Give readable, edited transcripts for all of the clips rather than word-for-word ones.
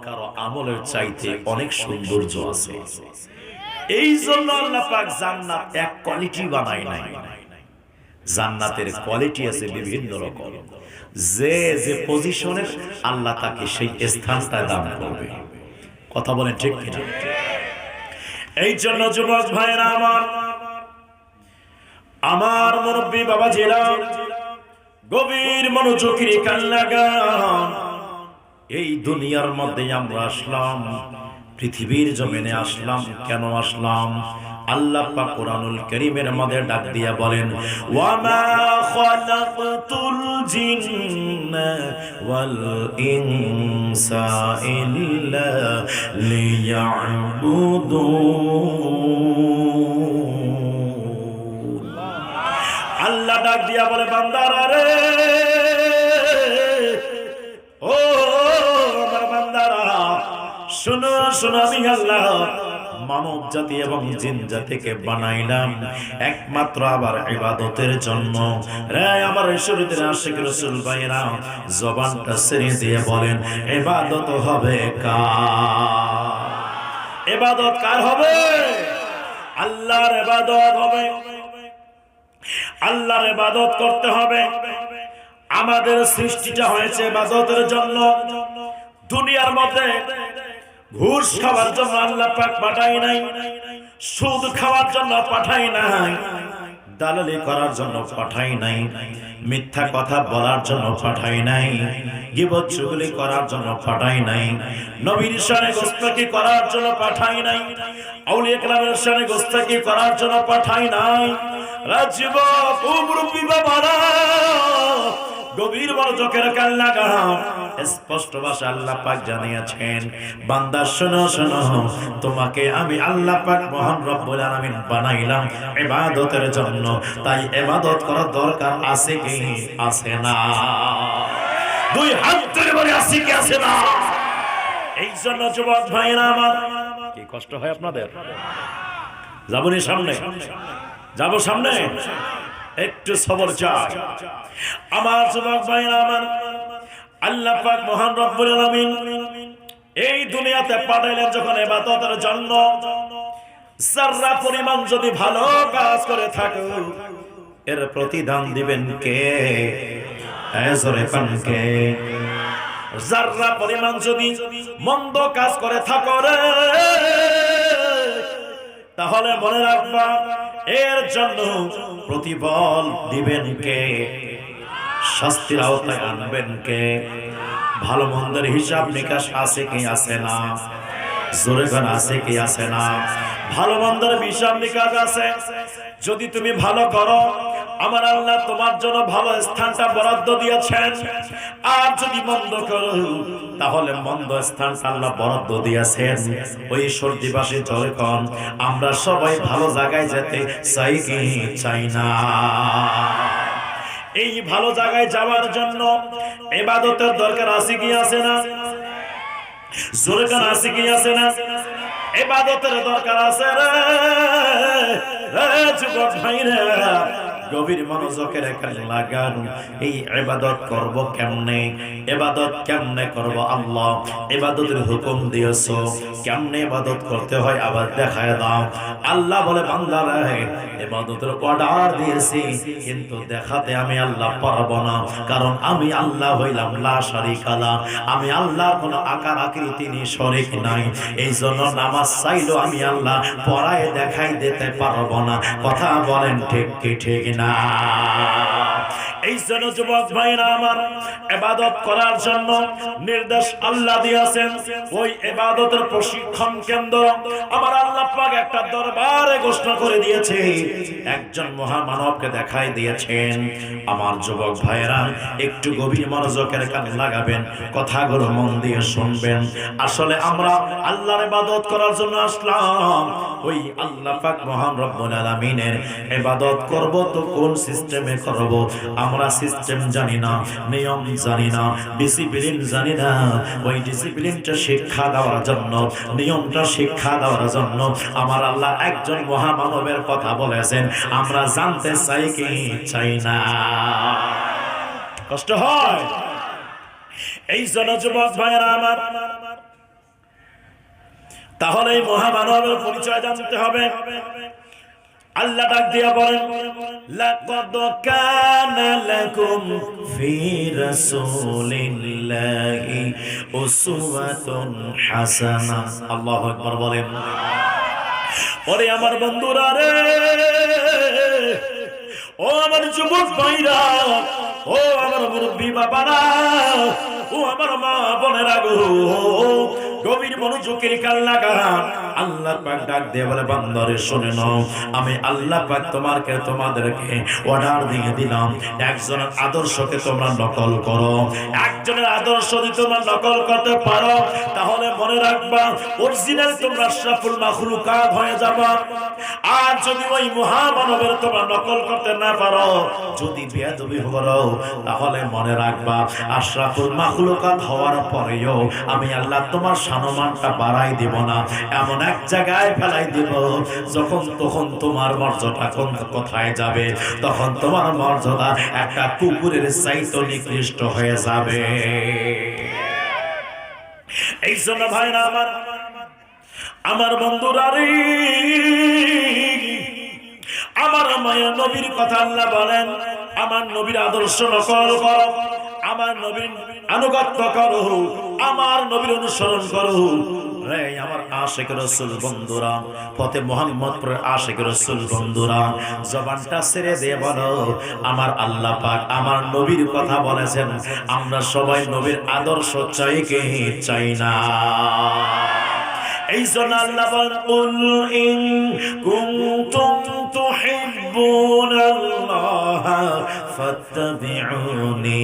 কারো আমলের চাইতে অনেক সৌন্দর্য আছে। এই জন্য আল্লাহ পাক জান্নাত এক কোয়ালিটি বানায় নাই। জান্নাতের কোয়ালিটি আছে বিভিন্ন রকম। যে যে পজিশনের আল্লাহ তাকে সেই স্থানটা দান করবে। কথা বলেন ঠিক কিনা? এই জন্য যুবক ভাইরা আমার মুরব্বী বাবাজিরা গভীর মনোযোগের কান লাগান। এই দুনিয়ার মধ্যে আমরা আসলাম, পৃথিবীর জমিনে আসলাম, কেন আসলাম? আল্লাহ পাক কুরআনুল কারীমের মধ্যে ডাক দিয়া বলেন, ওয়া মা খালাকতুল জিন্না ওয়াল ইনসা ইল্লা লিয়াবুদুন। আল্লাহ ডাক দিয়া বলে, বান্দারা রে, ও আমার বান্দারা, শুনো শুনো, আমি আল্লাহ মানব জাতি এবং জিন জাতিকে বানাইলাম একমাত্র আবার ইবাদতের জন্য। রে আমার শরীরের আশিক রাসূল ভাইরা, জবানটা ছেড়ে দিয়ে বলেন, ইবাদত হবে কার? ইবাদত কার হবে? আল্লাহর ইবাদত হবে। আল্লাহর ইবাদত করতে হবে। আমাদের সৃষ্টিটা হয়েছে ইবাদতের জন্য। দুনিয়ার মধ্যে ঘুষ খাওয়ার জন্য আল্লাহ পাক পাঠায় নাই, সুদ খাওয়ার জন্য পাঠায় নাই, দালালি করার জন্য পাঠায় নাই, মিথ্যা কথা বলার জন্য পাঠায় নাই, গীবত চুগলি করার জন্য পাঠায় নাই, নবীর শানে গোস্তাকি করার জন্য পাঠায় নাই, আউলিয়া কেরামের শানে গোস্তাকি করার জন্য পাঠায় নাই। রাজীব মুরব্বী বাবারা গভীর মনোযোগের কান লাগাও। স্পষ্ট ভাষা আল্লাহ পাক জানিয়েছেন, বান্দা শোনো শোনো, তোমাকে আমি আল্লাহ পাক মহান রব্বুল আলামিন বানাইলাম ইবাদতের জন্য। তাই ইবাদত করার দরকার আছে কি আছে না? দুই হাত ধরে বলে আছে কি আছে না? এই জন্য যুবক ভাইরা আমার, কি কষ্ট হয় আপনাদের? যাবনি সামনে, যাব সামনে, একটু সবর চাই আমার যুবক ভাইরা আমার। আল্লাহ পাক মহান রব্বুল আলামিন এই দুনিয়াতে পাঠাইলেন যখন ইবাদতের জন্য। যারা পরিমাণ যদি ভালো কাজ করে থাকো, এর প্রতিদান দিবেন কে? জোরে কান কে? যারা পরিমাণ যদি মন্দ কাজ করে থাকো রে, তাহলে মনে রাখবা এর জন্য প্রতিফল দিবেন কে? শাস্তির আওতায় আনবেন কে? ভালো মন্দের হিসাব নিকাশ আছে কি আছে না? জোরে গান আছে কি আছে না? ভালো মন্দের হিসাব নিকাশ আছে। যদি তুমি ভালো করো, আমার আল্লাহ তোমার জন্য ভালো স্থানটা বরাদ্দ দিয়েছেন। আর যদি মন্দ করো, তাহলে মন্দ স্থান আল্লাহ বরাদ্দ দিয়েছেন। ওই সর্দিবাসী জোরে কন, আমরা সবাই ভালো জায়গায় যেতে চাই কি চাই না? এই ভালো জায়গায় যাওয়ার জন্য ইবাদতের দরকার আছে কি আছে না? জোরে গান আছে কি আছে না? ইবাদতের দরকার আছে রে যুবক ভাইরা। গভীর মনোযোগের কান লাগান। এই ইবাদত করব কেমনে? ইবাদত কেমনে করব? আল্লাহ ইবাদতের হুকুম দিয়েছো, কেমনে ইবাদত করতে হয় আবার দেখায় দাও। আল্লাহ বলে, বান্দারা ইবাদতের অর্ডার দিয়েছি, কিন্তু দেখাতে আমি আল্লাহ পারবো না, কারণ আমি আল্লাহ হইলাম লা শারীকা লা। আমি আল্লাহ কোনো আকার আকৃতি নি শরীক নাই। এই জন্য নামাজ চাইলো আমি আল্লাহ পড়ায় দেখাই দিতে পারবো না। কথা বলেন ঠিক কি ঠিক না? এই জন্য যুবক ভাইরা আমার, ইবাদত করার জন্য নির্দেশ আল্লাহ দিয়েছেন। ওই ইবাদতের প্রশিক্ষণ কেন্দ্র আমার আল্লাহ পাক একটা দরবারে ঘোষণা করে দিয়েছে, একজন মহামানবকে দেখাই দিয়েছেন। আমার যুবক ভাইরা একটু গভীর মনোযোগের কান লাগাবেন, কথাগুলো মন দিয়ে শুনবেন। আসলে আমরা আল্লাহর ইবাদত করার জন্য আসলাম। ওই আল্লাহ পাক মহান রব্বুল আলামিনের ইবাদত করব তো কোন সিস্টেমে করব? আমরা সিস্টেম জানি না, নিয়ম জানি না, ডিসিপ্লিন জানি না। ওই ডিসিপ্লিনটা শিক্ষা দেওয়ার জন্য, নিয়মটা শিক্ষা দেওয়ার জন্য আমার আল্লাহ একজন মহামানবের কথা বলেছেন। আমরা জানতে চাই কি চাই না? কষ্ট হয়। এই জন্য যুবক ভাইরা আমার, তাহলে এই মহামানবের পরিচয় জানতে হবে। আল্লাহ ডাক দিয়া বলেন, লাকাদ কানা লাকুম ফি রাসূলিল্লাহি উসওয়াতুন হাসানাহ। আল্লাহু আকবার বলেন। ওরে আমার বন্ধুরা রে, ও আমার যুবক ভাইরা, ও আমার মুরব্বী বাবারা, ও আমার মা বোনেরা গো, গভীর মনোযোগের কান লাগা আল্লাহ পাক ডাক দিয়ে বলে, বান্দারে শুনে নাও, আমি আল্লাহ পাক তোমাদেরকে অর্ডার দিয়ে দিলাম, একজনের আদর্শকে তোমরা নকল করো। একজনের আদর্শ যদি তোমরা নকল করতে পারো, তাহলে মনে রাখবা অরিজিনাল তোমরা আশরাফুল মাখলুকাত হয়ে যাবা। আর যদি ওই মহামানবের তোমরা নকল করতে না পারো, যদি বেয়াদবি করো, তাহলে মনে রাখবা আশরাফুল মাখলুকাত হওয়ার পরেও আমি আল্লাহ তোমার সম্মানটা বাড়াই দেব না, এমন এক জায়গায় ফেলাই দেব যখন তখন তোমার মর্যাদা কোথায় যাবে, তখন তোমার মর্যাদা একটা কুকুরের চাইতে নিকৃষ্ট হয়ে যাবে। এই জন্য ভাইরা আমার বন্ধুরা রে, আমার মায়া নবীর কথা আল্লাহ বলেন, আমার নবীর আদর্শ নকল করো, আমার নবীর আনুগত্য করো, আমার নবীর অনুসরণ করো। রে আমার আশিক রাসূল বন্ধুরা, পথে মুহাম্মদপুরের আশিক রাসূল বন্ধুরা, জবানটা ছেড়ে দিয়ে বলো, আমার আল্লাহ পাক আমার নবীর কথা বলেছেন, আমরা সবাই নবীর আদর্শ চাই কি চাই না। এই জন্য আল্লাহ বলেন, কুল ইন কুনতুম তুহিব্বুনাল্লাহ ফাত্তাবিউনি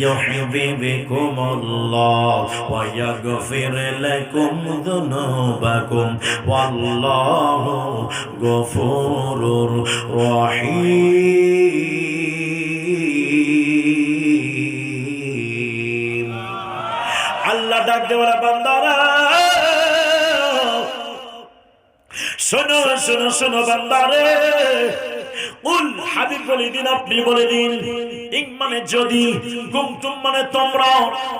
ইউহিব্বুকুমুল্লাহ ওয়া ইয়াগফির লাকুম যুনুবাকুম ওয়াল্লাহু গফুরুর রহিম। আল্লাহ ডাক দেওয়া বান্দারা, শোনো শোনো শোনো বান্দারে, উল হাবিব বলে দিন, আপনি বলে দিন, ইন মানে যদি, কুনতুম মানে তোমরা,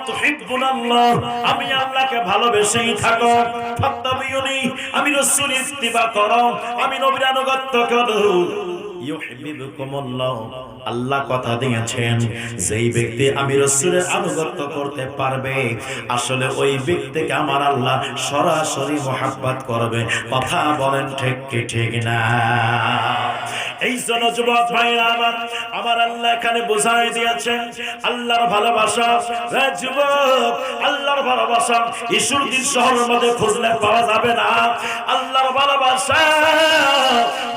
তুহিব্বুনাল্লাহ আমি আল্লাহকে ভালোবেসেই থাকো, ফাত্তাবিউনি আমি রাসূলের ইত্তিবা করো, আমি নবীর আনুগত্য করো, ইউহিব্বুকুমুল্লাহ আল্লাহ কথা দিয়েছেন, যেই ব্যক্তি আমি রাসূলের আনুগত্য করতে পারবে, আসলে ওই ব্যক্তিকে আমার আল্লাহ সরাসরি মহব্বত করবে। কথা বলেন ঠিক কি ঠিক না? এই জন্য যুবক ভাইরা আমার আল্লাহ এখানে বোঝাই দিয়েছেন আল্লাহর ভালোবাসা। যুবক, আল্লাহর ভালোবাসা ঈশ্বরদীর শহরের মধ্যে খুঁজলে পাওয়া যাবে না। আল্লাহর ভালোবাসা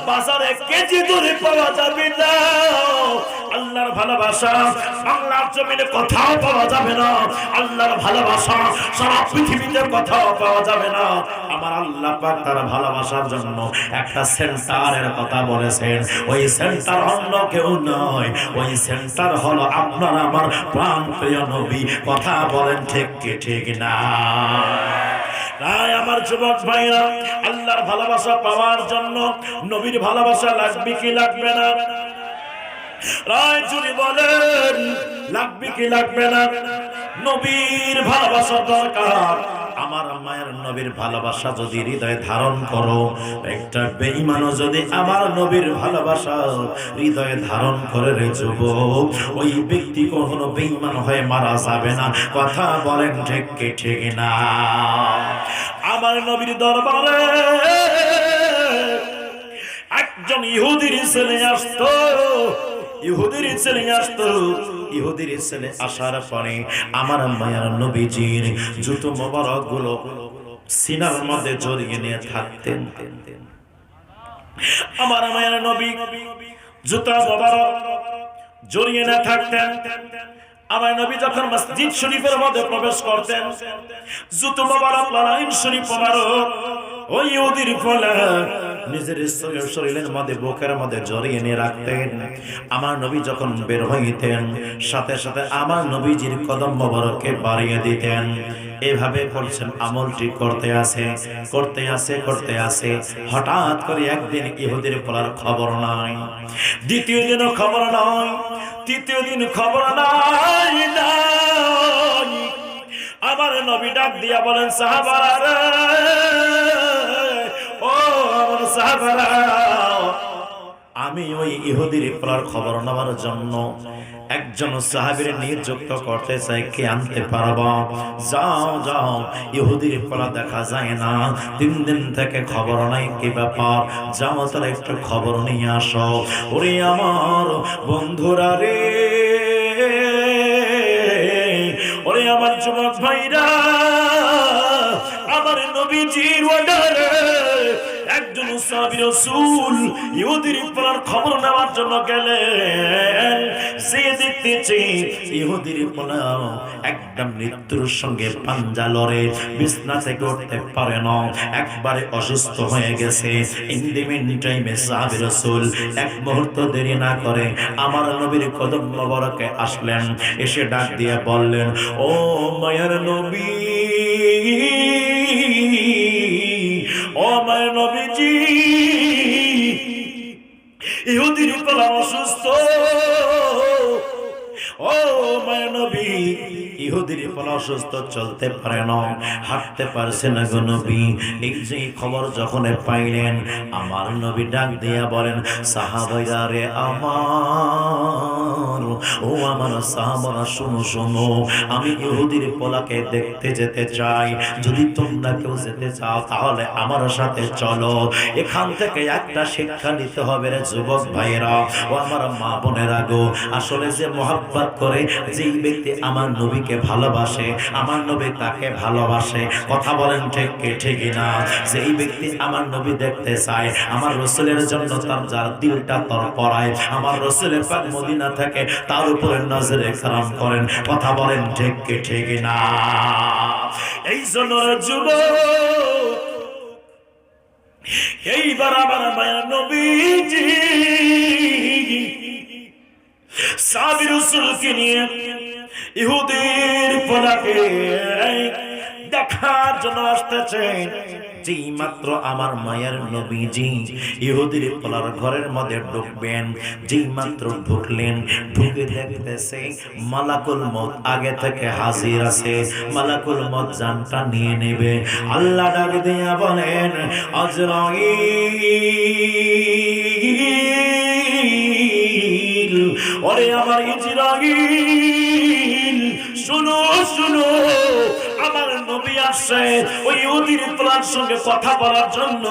বাজারে কেজি দরে পাওয়া যাবে না। আল্লাহর ভালোবাসা বাংলার জমিনে কোথাও পাওয়া যাবে না। আল্লাহর ভালোবাসা সারা পৃথিবীতে কোথাও পাওয়া যাবে না। আমার আল্লাহ পাক তার ভালোবাসার জন্য একটা সেন্টারের কথা বলেছেন। ওই সেন্টার অন্য কেউ নয়, ওই সেন্টার হলো আপনার আমার প্রাণপ্রিয় নবী। কথা বলেন ঠিক কি ঠিক না? তাই আমার যুবক ভাইরা, আল্লাহর ভালোবাসা পাওয়ার জন্য নবীর ভালোবাসা লাগবে কি লাগবে না? রায় জুড়ে বলেন, লাগবে কি লাগবে না? নবীর ভালোবাসা দরকার। আমার মায়ের নবীর ভালোবাসা যদি হৃদয়ে ধারণ করো, একটা বেঈমানও যদি আমার নবীর ভালোবাসা হৃদয়ে ধারণ করে রে যুবক, ওই ব্যক্তি কখনো বেঈমান হয়ে মারা যাবে না। কথা বলেন ঠিক কি ঠিক না? আমার নবীর দরবারে একজন ইহুদির ছেলে আসতো। ইহুদির ছেলে আসার পরে আমার মায়ের নবীজির জুতো মোবারক গুলো সিনার মধ্যে জড়িয়ে নিয়ে থাকতেন। আমার মায়ের নবী জুতা মোবারক জড়িয়ে না থাকতেন। আমার নবী যখন মসজিদ শরীফের মধ্যে প্রবেশ করতেন, জুতো মোবারক লালাইন শরীফ মোবারক ওই ইহুদির ফলে নিজের শরীরের মধ্যে বুকের মধ্যে জড়িয়ে নিয়ে রাখতেন। আমার নবী যখন বের হইতেন, সাথে সাথে আমার নবীজির কদম মোবারককে বাড়িয়ে দিতেন। এভাবে করছেন, আমলটি করতে আসে হঠাৎ করে একদিন ইহুদির পোলার খবর নাই, দ্বিতীয় দিনও খবর নাই, তৃতীয় দিন খবর নাই। আমার নবী ডাক দিয়া বলেন, সাহাবারা সাহাবারা, আমি ওই ইহুদির পোলার খবর নেওয়ার জন্য একজন সাহাবীর নিযুক্ত করতে চাই, কে আনতে পারবা? যাও যাও, ইহুদির পোলা দেখা যায় না, 3 দিন থেকে খবর নাই, কি ব্যাপার? যাও তাহলে একটু খবর নিয়ে আসো। ওরে আমার বন্ধুরা রে, ওরে আমার যুবক ভাইরা, আমার নবীজির অর্ডারে একজন সাহাবী রাসূল ইহুদির পোলার খবর নেওয়ার জন্য গেলেন। সে দেখতেছে ইহুদির পোলা একদম মৃত্যুর সঙ্গে পাঞ্জা লড়ে, বিছনা থেকে উঠতে পারে না, একবারে অসুস্থ হয়ে গেছে। ইন দি মিন টাইমে সাহাবী রাসূল এক মুহূর্ত দেরি না করে আমার নবীর কদম মোবারকে আসলেন, এসে ডাক দিয়ে বললেন, ও মায়ের নবী, ও মায়ের নবীজি, ইহুদির পোলা অসুস্থ। ও মায়ের নবী, ইহুদির পোলা অসুস্থ, চলতে পারে না, হাঁটতে পারছে না গো নবী। এই যে খবর যখন পাইলেন, আমার নবী ডাক দিয়া বলেন, সাহাবাইরা রে আমার, ও আমার সাহাবারা, শোনো শোনো, আমি ইহুদির পোলাকে দেখতে যেতে চাই। যদি তোমরা কেউ যেতে চাও তাহলে আমার সাথে চলো। এখান থেকে একটা শিক্ষা নিতে হবে রে যুবক ভাইয়েরা ও আমার মা বোনেরা গো। আসলে যে মহব্বত করে, যেই ব্যক্তি আমার নবীকে ভালোবাসে, আমার নবী তাকে ভালোবাসে। কথা বলেন ঠিক কি ঠিক না? যেই ব্যক্তি আমার নবী দেখতে চায়, আমার রাসূলের জন্য তার যার দিলটা তরপরায়, আমার রাসূলের পাক মদিনা থেকে তার উপরে নজরে کرام করেন। কথা বলেন ঠিক কি ঠিক না? এই জন্য যুবক, এইবার আমার মায়ের নবীজি সাহাবী রাসূলকে নিয়ে ইহুদির পোলাকে দেখার জন্য আসতেছেন। যেই মাত্র আমার মায়ের নবীজি ইহুদির পোলার ঘরের মধ্যে ঢুকবেন, যেই মাত্র ঢুকলেন, ঢুকে দেখতেছে মালাকুল মউত আগে থেকে হাজির আছে। মালাকুল মউত জানটা নিয়ে নেবে। আল্লাহ ডাক দিয়া বলেন, আজরাইল, ওরে আমার ইজরাইল, শুনো শুনো, আমার নবী আসছে ওই ইহুদির পোলার সঙ্গে কথা বলার জন্য।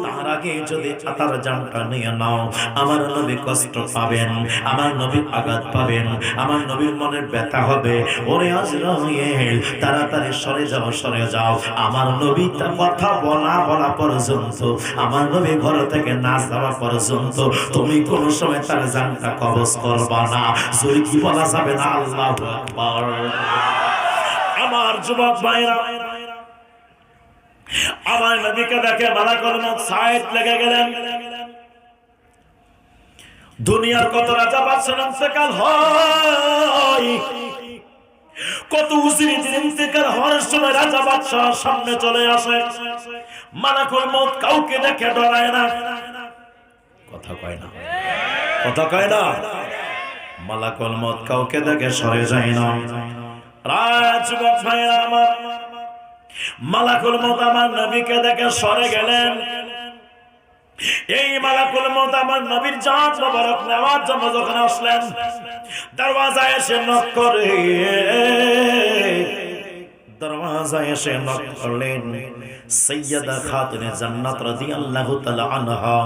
তার আগে যদি তার জানটা নিয়ে নাও, আমার নবী কষ্ট পাবেন, আমার নবী আঘাত পাবেন, আমার নবীর মনের ব্যথা হবে। ওরে আজরাইল, তাড়াতাড়ি সরে যাও, সরে যাও। আমার নবী তা কথা বলা পর্যন্ত, আমার নবী ঘর থেকে না যাওয়া পর্যন্ত তুমি কোন সময় তার জানটা কবজ করবা না। জোরে কি বলা যাবে না? আল্লাহু আকবার। আমার যুবক ভাইরা, আমার নবীকে দেখে মালাকুল মউত সাইড লেগে গেলেন। দুনিয়ার কত রাজা বাদশার ইন্তেকাল হয়, কত উজির ইন্তেকাল হওয়ার সময় রাজা বাদশাহ সামনে চলে আসে। মালাকুল মউত কাউকে দেখে ডরায় না। কথা কয় না, কথা কয় না। মালাকুল মউত কাউকে দেখে সরে যায় না। যুবক ভাইরা আমার, মালাকুল মউত আমার নবীকে দেখে সরে গেলেন। এই মালাকুল মউত আমার নবীর জান মোবারক নেওয়ার জন্য যখন আসলেন, দরওয়াজায় এসে নক করে, দরওয়াজায় এসে নক করলেন সাইয়্যিদা খাতুনে জান্নাত রাদিয়াল্লাহু তাআলা আনহা।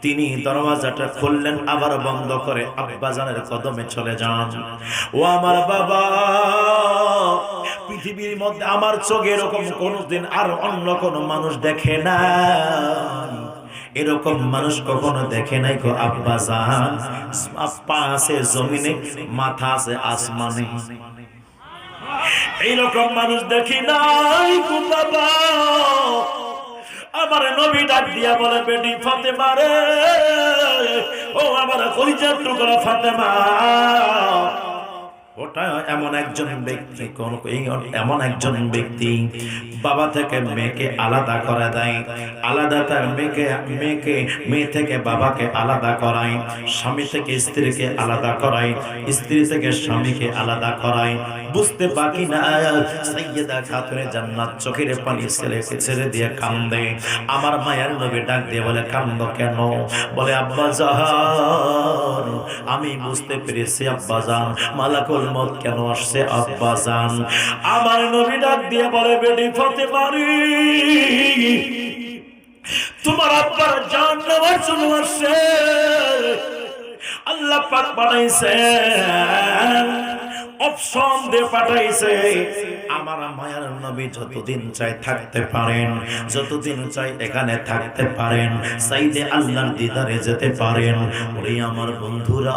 তিনি দরওয়াজাটা খুললেন, আবার বন্ধ করে আব্বাজানের কদমে চলে যান। ও আমার বাবা, পৃথিবীর মধ্যে আমার চোখে এরকম কোনদিন আর অন্য কোন মানুষ দেখে না, এরকম মানুষ কখনো দেখে নাই গো আব্বাজান। পা আছে জমিনে, মাথা আছে আসমানে, এইরকম মানুষ দেখি নাই গো বাবা। আমার নবী ডাক দিয়া বলে, বেটি ফাতেমা রে, ও আমার কলিজার টুকরা ফাতেমা, ওটা এমন একজন ব্যক্তি, এমন একজন ব্যক্তি বাবা থেকে মেয়েকে আলাদা করে দেয়, আলাদা তার মেয়ে থেকে বাবাকে আলাদা করায়, স্বামী থেকে স্ত্রীকে আলাদা করায়, স্ত্রী থেকে স্বামীকে আলাদা করায়, বুঝতে বাকি না। সাইয়্যেদা খাতুনে জান্নাত চোখের পানি ছেড়ে দিয়ে কান্দে। আমার মায়ের নবী ডাক দিয়ে বলে, কান্দো কেন? বলে, আব্বা জান, আমি বুঝতে পেরেছি আব্বা জান, মালাকুল মউত কেন আসছে আব্বা জান। আমার নবী ডাক দিয়ে বলে, বেটি ফাতেমা রে, তোমার আব্বার জান নেওয়ার জন্য আসছে। আল্লাহ পাক পাঠাইছে, অপশন দিয়ে পাঠাইছে। আমার মায়ার নবী যতদিন চাই থাকতে পারেন, যতদিন চাই এখানে থাকতে পারেন, চাইলে আল্লাহর দিদারে যেতে পারেন। ওরে আমার বন্ধুরা,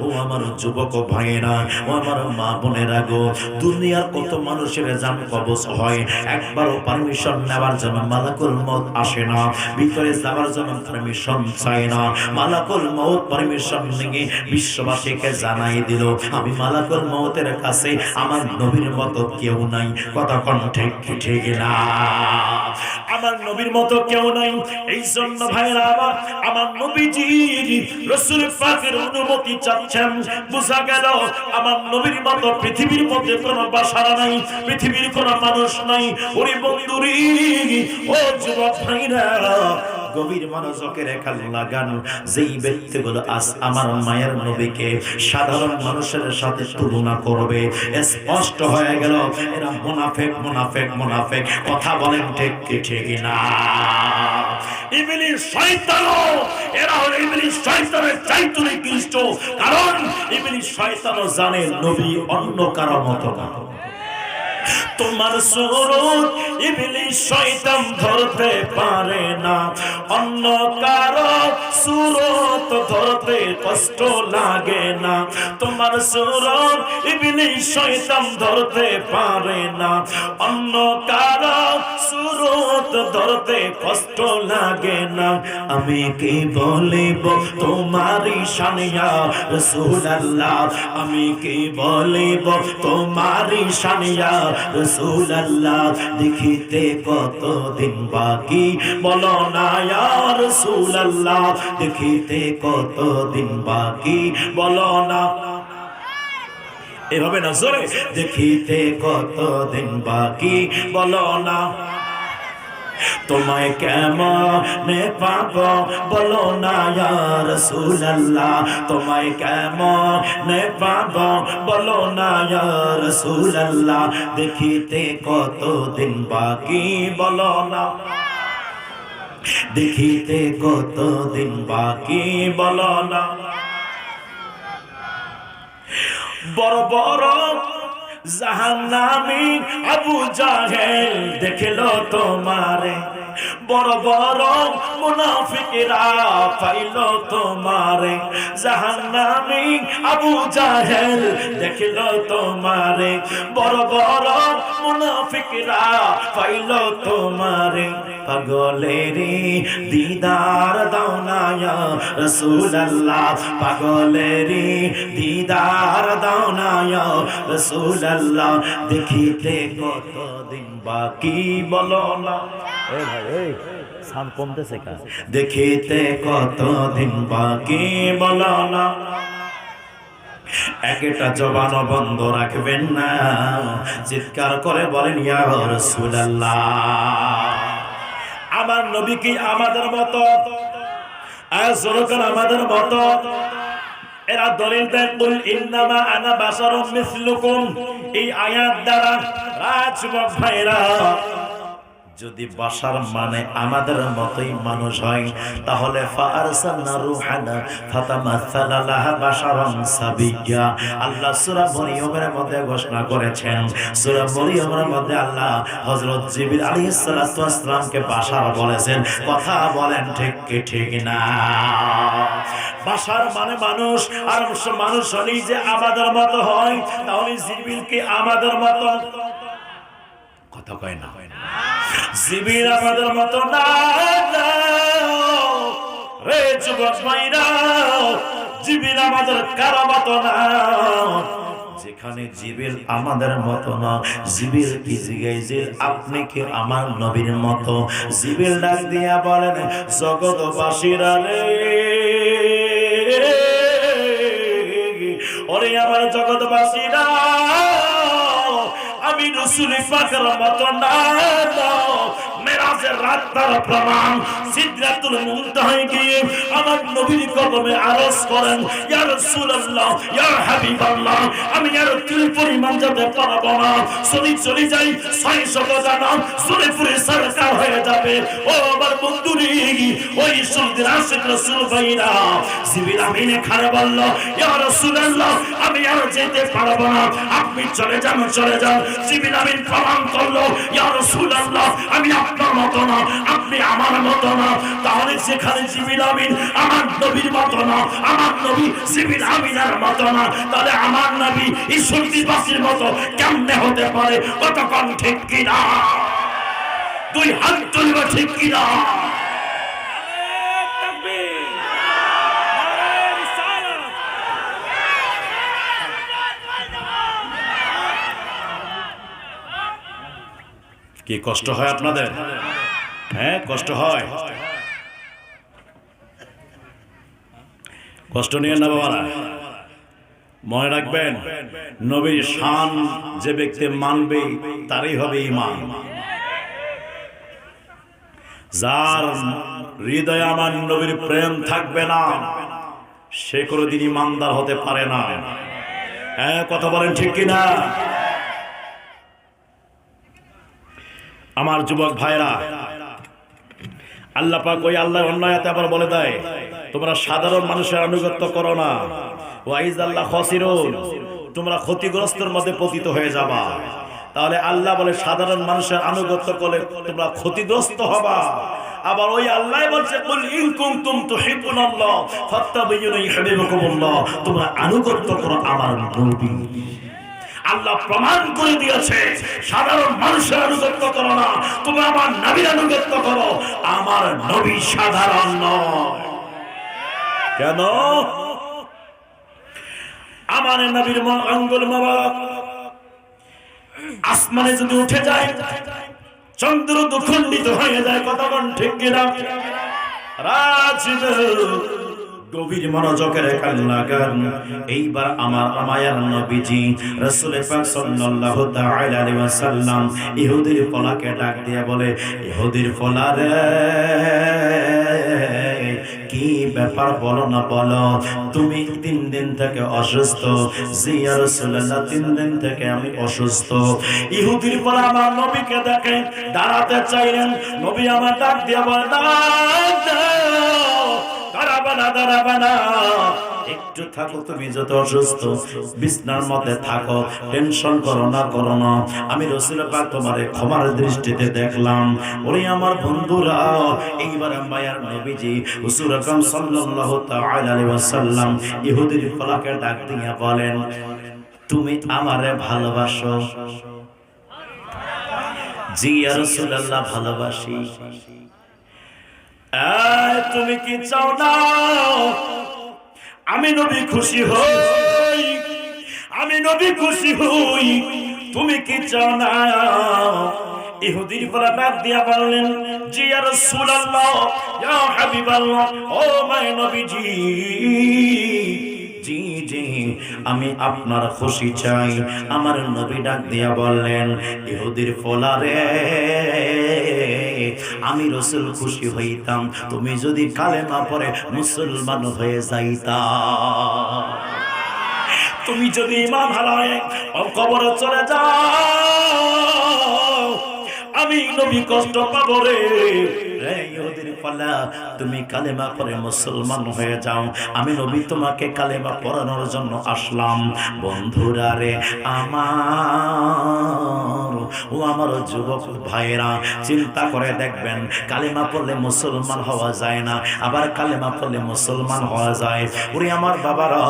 ও আমার যুবক ভাইয়েরা, ও আমার মা বোনেরা গো, দুনিয়ার কত মানুষের জান কবজ হয়, একবারও পারমিশন নেওয়ার জন্য মালাকুল মউত আসে না, ভিতরে যাওয়ার জন্য পারমিশন চায় না। মালাকুল মউত পারমিশন নিয়ে বিশ্ববাসীকে জানাই দিল, আমি মালাকুল মউতের কাছে আমার নবীর মতো কেউ নাই। কথা কণ্ঠে ঠিক না? আমার নবীর মতো কেউ নাই। এই জন্য ভাইরা আমার নবীজি রাসূল পাকের অনুমতি চাচ্ছেন। বুঝা গেল আমার নবীর মতো পৃথিবীর মধ্যে কোনো বাসার নাই, পৃথিবীর কোনো মানুষ নাই। ওরে বন্ধুরি, ও যুবক ভাইরা, গভীর মনোযোগের রেখা লাগান। যেই ব্যক্তিগুলো আজ আমার মায়ের নবীকে সাধারণ মানুষের সাথে তুলনা করবে, স্পষ্ট হয়ে গেল এরা মুনাফিক মুনাফিক মুনাফিক। কথা বলেন ঠিক কি ঠিক না? ইবলিস শয়তান, এরা হলো ইবলিস শয়তানের চাইতে নিকৃষ্ট। কারণ ইবলিস শয়তানও জানে নবী অন্য কারো মতো না। তোমার সুরত ইবলিস শয়তান ধরতে পারে না, অন্য কারো সুরত ধরতে কষ্ট লাগে না। তোমার সুরত ইবলিস শয়তান ধরতে পারে না, অন্য কারো সুরত ধরতে কষ্ট লাগে না। আমি কি বলিব তোমারই শানে ইয়া রাসূলুল্লাহ, আমি কি বলিব তোমারই শানে ইয়া রাসূলুল্লাহ। দেখিতে কতদিন বাকি বলো না ইয়া রাসূলুল্লাহ, দেখিতে কতদিন বাকি বলো না। এভাবে না, জোরে, দেখিতে কতদিন বাকি বলো না। তোমায় কেমনে পাবো বলো না ইয়া রাসূলুল্লাহ, তোমায় কেমনে পাবো বলো না ইয়া রাসূলুল্লাহ। দেখিতে কতদিন বাকি বলো না, দেখিতে কতদিন বাকি বলো না। বড় বড় জাহান্নামী আবু জাহেল দেখলো তোমারে, বড় বড় মুনাফিকরা পাইলো তোমারে। জাহান্নামী আবু জাহেল দেখলো তোমারে, বড় বড় মুনাফিকরা পাইলো তোমারে। পাগলেরি দিদার দাও না ইয়া রাসূলুল্লাহ, পাগলেরি দিদার দাও না ইয়া রাসূলুল্লাহ। দেখিতে কতদিন বাকি বলো না। এই ভাই, এই সাউন্ড কমতেছে কেন? দেখিতে কতদিন বাকি বলো না। একটা জবান বন্ধ রাখবেন না, চিৎকার করে বলেন ইয়া রাসূলুল্লাহ। আমার নবী কি আমাদের মতো? আমাদের মতো? এরা দলিল দেন, কুল ইন্নামা আনা বাশারুম মিসলুকুম। এই আয়াত দ্বারা রাজবক ভাইরা, যদি বাশার মানে আমাদের মতোই মানুষ হয়, তাহলে ফাআরসালনা রূহানা ফাতামাসালা লাহা বাশারান সাবিয়্যা। আল্লাহ সূরা মরিয়মের মধ্যে ঘোষণা করেছেন, সূরা মরিয়মের মধ্যে আল্লাহ হযরত জিবরিল আলাইহিস সালাতু ওয়াস সালামকে বাশার বলেছেন। কথা বলেন ঠিক কি ঠিক না? বাশার মানে মানুষ, আর মানুষ হলেই যে আমাদের মতো হয়, তাহলে জিবরিল কি আমাদের মতো? কথা কয় না। জিবরিল আমাদের মতো না রে যুবক ভাইরা, জিবরিল আমাদের কারো মতো না। যেখানে জিবরিল আমাদের মতো না, জিবরিল কি জিজ্ঞাসা, আপনি কি আমার নবীর মতো? জিবরিল ডাক দিয়া বলেন, জগৎবাসীরা রে, ওরে আমার জগৎবাসীরা, রাসূল পাকের মত না মেরাজের রাত তার প্রমাণ সিদরাতুল মুনতাহায় গিয়ে আমার নবীর কদমে আরজ করেন ইয়া রাসূলুল্লাহ ইয়া হাবিবাল্লাহ আমি আর তিল পরিমাণ যেতে পারবো না যদি চলে যাই 600 জানা চলে পুরে সরকার হয়ে যাবে ও আমার বন্ধুরি ওই সুলতান আশিক রাসূল ভাইরা জিবরিল আমিনে খানে বলল ইয়া রাসূলুল্লাহ আমি আর যেতে পারবো না আপনি চলে যান জিবরিল আমিন প্রমাণ করলো ইয়া রাসূলুল্লাহ আমি আপনার মত না আপনি আমার মত না তাহলে সেখানে জিবরিল আমিন আমার নবীর মত না আমার নবী জিবরিল আমিনের মত না তাহলে আমার নবী এই সুলতানবাসীর মত কেমনে হতে পারে কতক্ষণ ঠিক কিনা দুই হাত তুলবে ঠিক কিনা কি কষ্ট হয় আপনাদের হ্যাঁ কষ্ট হয় কষ্ট নিয়ে না বাবারা মনে রাখবেন নবীর শান যে ব্যক্তি মানবে তারই হবে ঈমান যার হৃদয়ে আমার নবীর প্রেম থাকবে না সে কোনোদিন ঈমানদার হতে পারে না হ্যাঁ কথা বলেন ঠিক কিনা আমার যুবক ভাইরা আল্লাহ পাক ওই আল্লাহর অন্যায়তে আবার বলে দেয় তোমরা সাধারণ মানুষের আনুগত্য করো না ওয়াইজ আল্লাহ খাসিরুন তোমরা ক্ষতিগ্রস্তের মধ্যে পতিত হয়ে যাবা তাহলে আল্লাহ বলে সাধারণ মানুষের আনুগত্য করলে তোমরা ক্ষতিগ্রস্ত হবা আবার ওই আল্লাহ বলছে কুল ইন কুনতুম তুহিব্বুনাল্লাহ ফাত্তাবিউনি ইউহিব্বুকুমুল্লাহ তোমরা আনুগত্য করো আমার নবী আল্লাহ প্রমাণ করে দিয়েছে সাধারণ মানুষের আনুগত্য করো না তুমি আমার নবীর আনুগত্য করো আমার নবী সাধারণ নয় কেন আমার নবীর আঙ্গুল মোবারক আসমানে যদি উঠে যায় চন্দ্র দুখণ্ডিত হয়ে যায় কতক্ষণ ঠিক কিনা রাজিদ গভীর মনোযোগের কান লাগান এইবার আমার মায়ার নবীজি রাসূল পাক সাল্লাল্লাহু তাআলা আলাইহি ওয়াসাল্লাম ইহুদির ফলাকে ডাক দিয়ে বলে ইহুদির ফলা রে কি ব্যাপার বলো না বলো তুমি 3 দিন থেকে অসুস্থ জি ইয়া রাসূলুল্লাহ 3 দিন থেকে আমি অসুস্থ ইহুদির ফলা আমার নবীকে দেখে দাঁড়াতে চাইলেন নবী আমার ডাক দিয়ে বলে দাঁড়াবানা একটু থাকো তুমি যত অসুস্থ বিছনার মধ্যে থাকো টেনশন করো না আমি রাসূল পাক তোমারে ক্ষমার দৃষ্টিতে দেখলাম ওরে আমার বন্ধুরা এইবার মায়ার নবীজি হুজুর আকরাম সাল্লাল্লাহু তাআলা আলাইহি ওয়াসাল্লাম ইহুদির ফলাকে ডাক দিয়ে বলেন তুমি আমারে ভালোবাসো জি ইয়া রাসূলুল্লাহ ভালোবাসি তুমি কি চাও না আমি নবী খুশি হই তুমি কি চাও না ইহুদির ফলা ডাক দিয়া বললেন জি ইয়া রাসূলুল্লাহ ইয়া হাবিবাল্লাহ ও মায় নবীজি জি জি আমি আপনার খুশি চাই আমার নবী ডাক দিয়া বললেন ইহুদির ফলা রে আমি রাসূল খুশি হইতাম তুমি যদি কালেমা পড়ে মুসলমান হয়ে যাইতা তুমি যদি ঈমান হারায় কবরে চলে যাও আমি নবী কষ্ট পাবো রে ইহুদির ফলা তুমি কালেমা পড়ে মুসলমান হয়ে যাও আমি নবী তোমাকে কালেমা পড়ানোর জন্য আসলাম বন্ধুরা রে আমার যুবক ভাইরা চিন্তা করে দেখবেন কালেমা পড়লে মুসলমান হওয়া যায় না আবার কালেমা পড়লে মুসলমান হওয়া যায় ওরে আমার বাবারা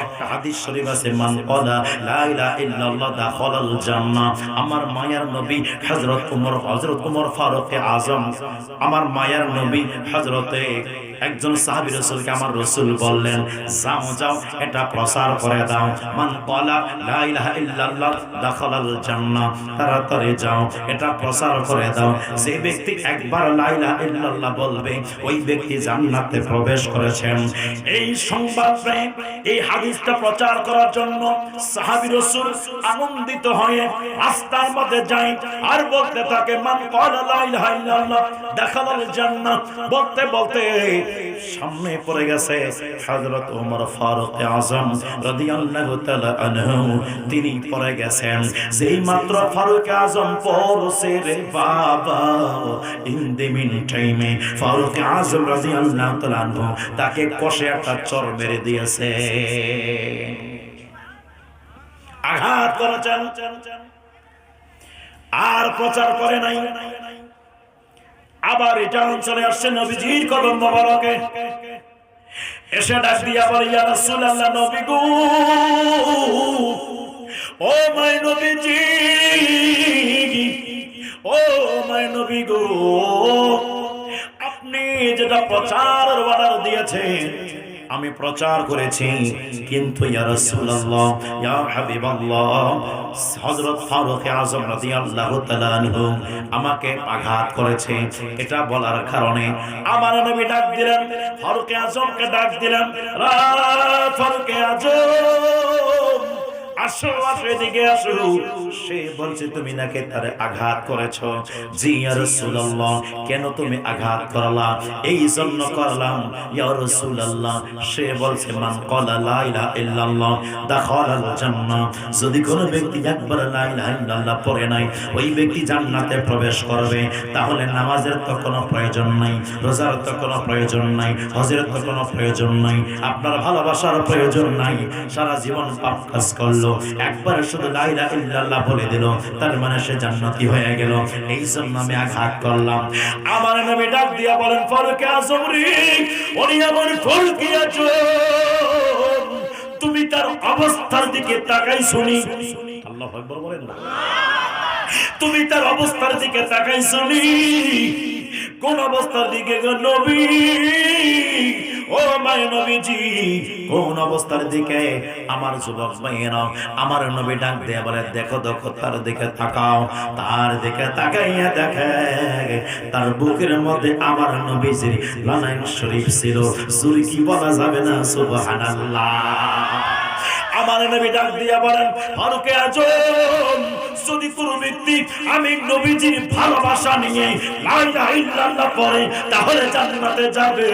একটা হাদিস শরীফ আছে মান ক্বালা লা ইলাহা ইল্লাল্লাহ দাখালাল জান্নাহ আমার মায়ার নবী হযরত ওমর ফারুক আযম আমার মায়ার নবী হযরতে একজন সাহাবী রাসূলকে আমার রাসূল বললেন, যাও যাও এটা প্রচার করে দাও, মান ক্বালা লা ইলাহা ইল্লাল্লাহ দাখালাল জান্নাহ, তাড়াতাড়ি যাও এটা প্রচার করে দাও, যে ব্যক্তি একবার লা ইলাহা ইল্লাল্লাহ বলবে ওই ব্যক্তি জান্নাতে প্রবেশ করেছেন। এই সংবাদ পেয়ে এই হাদিসটা প্রচার করার জন্য সাহাবী রাসূল আনন্দিত হয়ে রাস্তার মধ্যে যায় আর বলতে থাকে, মান ক্বালা লা ইলাহা ইল্লাল্লাহ দাখালাল জান্নাহ। বলতে বলতে সামনে পড়ে গেছে হযরত ওমর ফারুক আযম রাদিয়াল্লাহু তাআলা আনহু, তিনি পড়ে গেছেন। যেই মাত্র ফারুক আযম পড়ছে রে বাবা, ইন দি মিন টাইমে ফারুক আযম রাদিয়াল্লাহু তাআলা আনহু তাকে কষে একটা চড় মেরে দিয়েছে, আঘাত করেছেন, আর প্রচার করে নাই। আবার এটা চলে আসছে নবীজির কদম মোবারকে, এসে ডাক দিয়া বলে, ইয়া রাসূলুল্লাহ, নবী গো, ও মাই নবীজি, ও মাই নবী গো, আপনি যেটা প্রচারের অর্ডার দিয়েছেন আমি প্রচার করেছি, কিন্তু ইয়া রাসূলুল্লাহ, ইয়া হাবিবাল্লাহ, হযরত ফারুক আযম রাদিয়াল্লাহু তাআলা আনহু আমাকে আঘাত করেছে। এটা বলার কারণে আমার নবী ডাক দিলেন, ফারুক আযমকে ডাক দিলেন, ফারুক আযম আসো, আসো এদিকে আসো। সে বলছে, তুমি নাকি তারে আঘাত করেছো? জি ইয়া রাসূলুল্লাহ। কেন তুমি আঘাত করলা? এই জন্য করলাম ইয়া রাসূলুল্লাহ। সে বলছে, মান ক্বালা লা ইলাহা ইল্লাল্লাহ দাখালাল জান্নাহ, যদি কোনো ব্যক্তি একবার লা ইলাহা ইল্লাল্লাহ পড়ে নাই ওই ব্যক্তি জান্নাতে প্রবেশ করবে। তাহলে নামাজের তো কোনো প্রয়োজন নাই, রোজার তো কোনো প্রয়োজন নাই, হজের তো কোনো প্রয়োজন নাই, আপনার ভালোবাসার প্রয়োজন নাই। সারা জীবন পাপ কাজ করলো, একবার শুধু লা ইলাহা ইল্লাল্লাহ বলে দিল, তার মানে সে জান্নাতি হয়ে গেল। এই জন্য আমি আঘাত করলাম। আমার নবী ডাক দিয়া বলেন, ফারুক আযম রে, ওনি আমার ফারুক আযম, তুমি তার অবস্থার দিকে তাকাই শুনি। আল্লাহু আকবার বলেন না? তুমি তার অবস্থার দিকে তাকাই শুনি। কোন অবস্থার দিকে গো নবী? ও মায় নবীজি, কোন অবস্থার দিকে? আমার যুবক ভাইয়েরা, আমার নবী ডাক দিয়ে বলে, দেখো দেখো তার দিকে তাকাও। তার দিকে তাকাইয়া দেখে তার বুকের মধ্যে আমার নবীজির লানাইন শরীফ ছিল। জোরে কি বলা যাবে না? সুবহানাল্লাহ। আমার নবী ডাক দিয়া বলেন, ফারুক আযম, যদি কোনো ব্যক্তি আমি নবীজির ভালোবাসা নিয়ে লা ইলাহা ইল্লাল্লাহ পড়ে তাহলে জান্নাতে যাবে।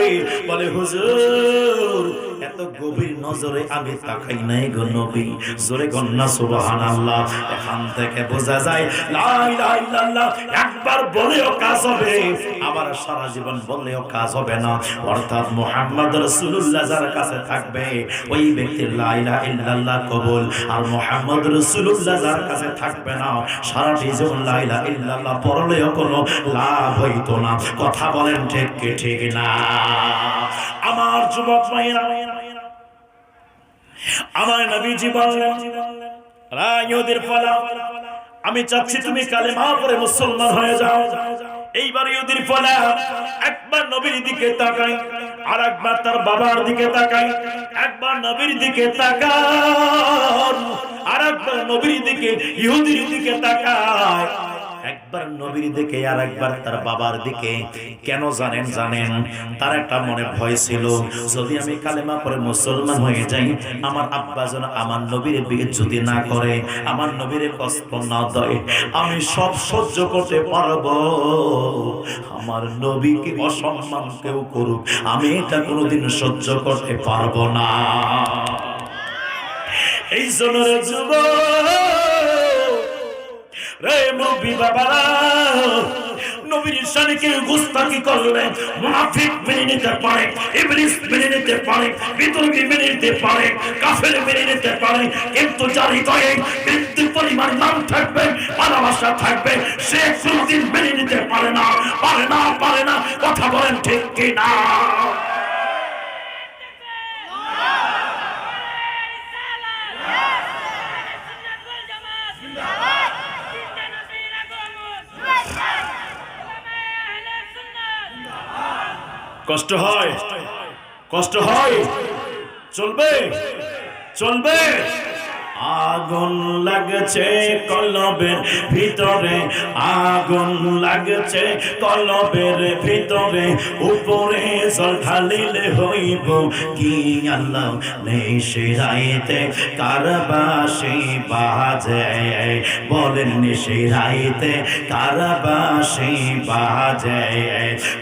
বলে, হুজুর এত গভীর নজরে আমি তাকাই নাই গো নবী। জোরে কন্না সুবহানাল্লাহ। এখান থেকে বোঝা যায় লা ইলাহা ইল্লাল্লাহ একবার বলেও কাজ হবে, আবার সারা জীবন বললেও কাজ হবে না। অর্থাৎ মুহাম্মদ রাসূলুল্লাহ যার কাছে থাকবে ওই ব্যক্তির লা ইলাহা ইল্লাল্লাহ কবুল, আর মুহাম্মদ রাসূলুল্লাহ যার কাছে থাকবে না সারা জীবন লা ইলাহা ইল্লাল্লাহ পড়লেও কোনো লাভ হইতো না। কথা বলেন ঠিক কি ঠিক না? আমার যুবক ভাইরা, আমার নবীজি বললেন, রায়ুদের ফলা, আমি চাচ্ছি তুমি কালেমা পড়ে মুসলমান হয়ে যাও। এইবার ইহুদির ফলা একবার নবীর দিকে তাকাই, আর একবার তার বাবার দিকে তাকাই, একবার নবীর দিকে তাকান, আর একবার নবীর দিকে, ইহুদির দিকে তাকায়, একবার নবীর দিকে আর একবার তার বাবার দিকে। কেন জানেন? তার একটা মনে ভয় ছিল, যদি আমি কালেমা পড়ে মুসলমান হয়ে যাই, আমার আব্বা যেন আমার নবীর বেইজ্জতি না করে, আমার নবীর কষ্ট না দেয়, আমি সব সহ্য করতে পারবো। আমার নবীকে অসম্মান কেউ করুক, আমি এটা কোনোদিন সহ্য করতে পারবো না। এই জন্য রে মুরব্বি বাবারা, নবীর শানকে গুস্তাখি করলে মুনাফিক মেনে নিতে পারে, ইবলিস মেনে নিতে পারে, বিতর্কী মেনে নিতে পারে, কাফের মেনে নিতে পারে, কিন্তু যার হৃদয়ে মৃত্যু পরিমাণ নাম থাকবে, ভালোবাসা থাকবে, সে কোনদিন মেনে নিতে পারে না, পারে না, পারে না। কথা বলেন ঠিক কি না? কষ্ট হয়, কষ্ট হয়, চলবে, চলবে। আগুন লাগছে কলবের ভিতরে, আগুন লাগছে কলবের ভিতরে, উপরে জল ঢালিলে হইব কি আল্লাহ নেই শিরাইতে কারবাসি বাজে, বলেন শিরাইতে কারবাসি বাজে,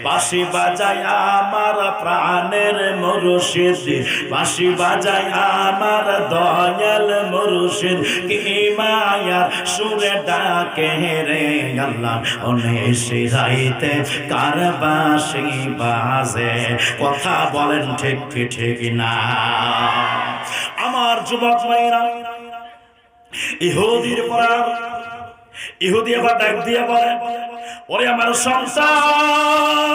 বাঁশি বাজায় আমার প্রাণের মুর্শিদ, বাঁশি বাজায় আমার দয়াল মুর্শিদ, কি মায়ার সুরে ডাকে রে আল্লাহ ওনে শিরাইতে কারবাসি বাজে। কথা বলেন ঠিক কি ঠিক না? আমার যুবক ভাইরা, ইহুদির পরা ইহুদি আবার ডাক দিয়ে বলে, ওরে আমার সন্তান,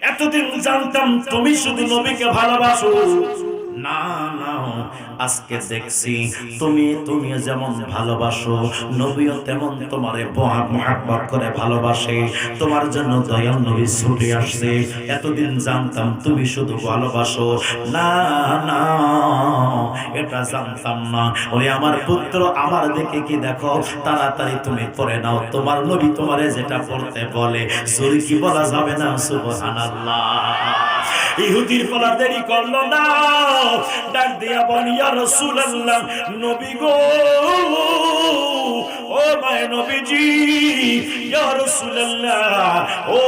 এতদিন জানতাম তুমি শুধু নবীকে ভালোবাসো, না না আজকে দেখছি তুমি যেমন ভালোবাসো নবীও তেমন তোমারে মহব্বত করে ভালোবাসে, তোমার জন্য দয়াল নবী ছুটে আসছে। এতদিন জানতাম তুমি শুধু ভালোবাসো, না না এটা জানতাম না। ওরে আমার পুত্র, আমার দিকে কি দেখো, তাড়াতাড়ি তুমি পড়ে নাও, তোমার নবী তোমারে যেটা পড়তে বলে। জোরে কি বলা যাবে না সুবহানাল্লাহ? ইহুদির পলা দেরি করলো না, ডাক দিয়া বলি, ইয়া রাসূলুল্লাহ, নবী গো, ও মায় নবীজি, ইয়া রাসূলুল্লাহ, ও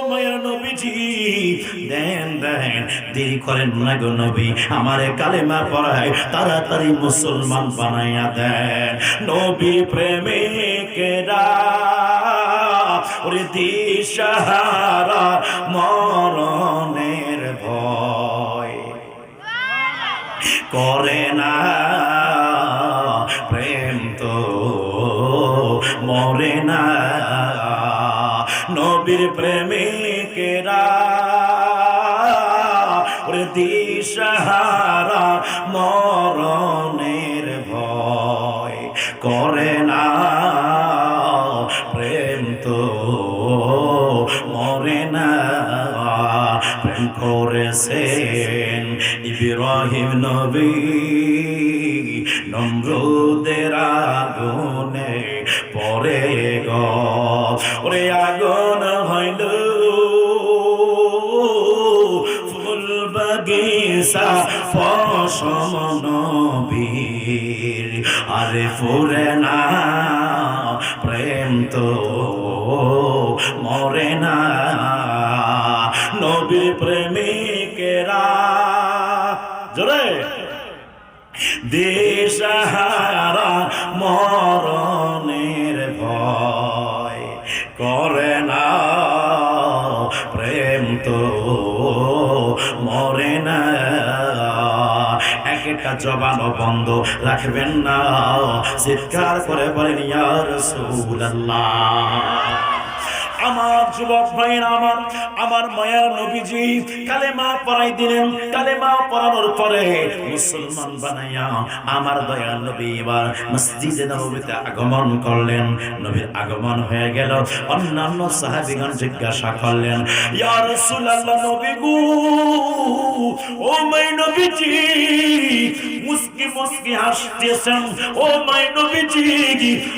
মায়ের নবীজি, দেন দেন, দেরি করেন না গো নবী, আমারে কালেমা পড়ায় তাড়াতাড়ি মুসলমান বানাইয়া দেন। নবী প্রেমিকেরা ওরে দিশাহারা মরণের ভয় করে না, প্রেম তো মরে না। নবীর প্রেমিকেরা ওরে দিশাহারা মরণের ভয় করে না, প্রেম তো মরে না। প্রেম করেছেন ইব্রাহিম নবী নমরুদের আগুনে পড়ে গো, ওরে আগুন হইল ফুল বাগিচা ফসল নবীর, আরে ফুরে না, প্রেম তো মরে না। নবীর প্রেমিকেরা জোরে দিশাহারা মরণের ভয় করে না, প্রেম তো মরে না। একটা জবানও বন্ধ রাখবেন না, চিৎকার করে বলেন ইয়া রাসূলুল্লাহ। আমার যুবক ভাইরা, আমার মায়ার নবীজি কালেমা পড়াই দিলেন। কালেমা পড়ানোর পরে মুসলমান বানাইয়া আমার দয়াল নবী এবার মসজিদে নববীতে আগমন করলেন। নবীর আগমন হয়ে গেল, অন্যান্য সাহাবীগণ জিজ্ঞাসা করলেন, ইয়া রাসূলুল্লাহ, নবী গো, ও মাই নবীজি, মুস্কি মুস্কি হাসতেছেন, ও মাই নবীজি,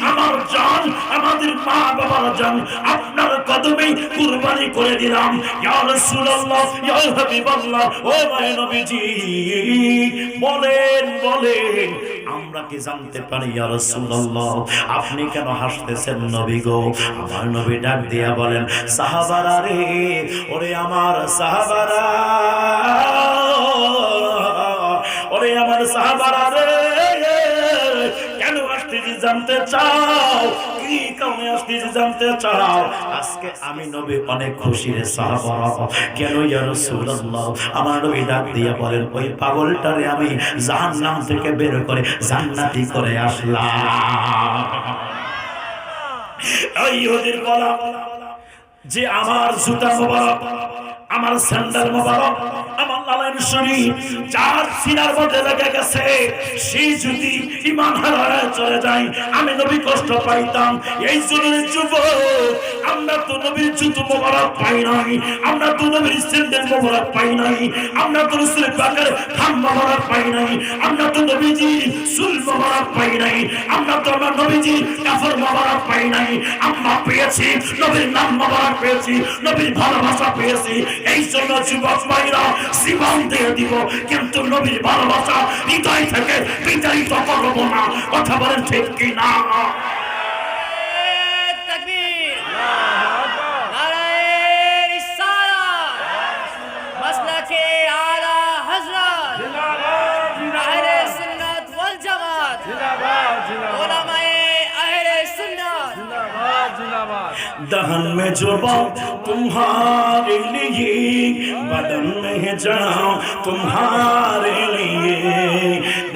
আমার জান, আমাদের মা বাবার জান আপনার কদমে কুরবানি করে দিলাম। ইয়া রাসূলুল্লাহ, ইয়া হাবিবাল্লাহ, ও মাই নবীজি, বলেন বলেন, আমরা কি জানতে পারি ইয়া রাসূলুল্লাহ আপনি কেন হাসতেছেন নবী গো? আমার নবী ডাক দিয়া বলেন, সাহাবারা রে, ওরে আমার সাহাবারা, ওরে আমার সাহাবারা রে, কেন আসতেছি জানতে চাও? কি কারণে আসতেছি জানতে চাও? আজকে আমি নবী অনেক খুশি রে সাহাবারা। কেন ইয়া রাসূলুল্লাহ? আমার নবী ডাক দিয়া বলেন, ওই পাগলটারে আমি জাহান্নাম থেকে বের করে জান্নাতি করে আসলাম। এই ইহুদির বলা যে আমার জুতা মোবারক আমার স্যান্ডেল মোবারক, আমার লালান শরীফ যার সিনার মধ্যে লেগে গেছে, সে যদি ঈমান হারায় চলে যায়, আমি নবী কষ্ট পাইতাম। এই জন্য যুবক, আমরা তো নবীর জুতো মোবারক পাই নাই, আমরা তো নবীর স্যান্ডেল মোবারক পাই নাই, আমরা তো রাসূল পাকের খাম মোবারক পাই নাই, আমরা তো নবীজি চুল মোবারক পাই নাই, আমরা তো আমার নবীজি কাফর মোবারক পাই নাই। আমরা পেয়েছি নবীর নাম মোবারক পেয়েছি, নবীর ভালোবাসা পেয়েছি। এই জন্য যুবক ভাইরা জীবন দিয়ে দিব, কিন্তু নবীর ভালোবাসা হৃদয় থেকে বিতাড়িত করবো না। কথা বলেন ঠিক কি না? दहन में जो बात तुम्हारे लिए, बदन में जाओ तुम्हारे लिए।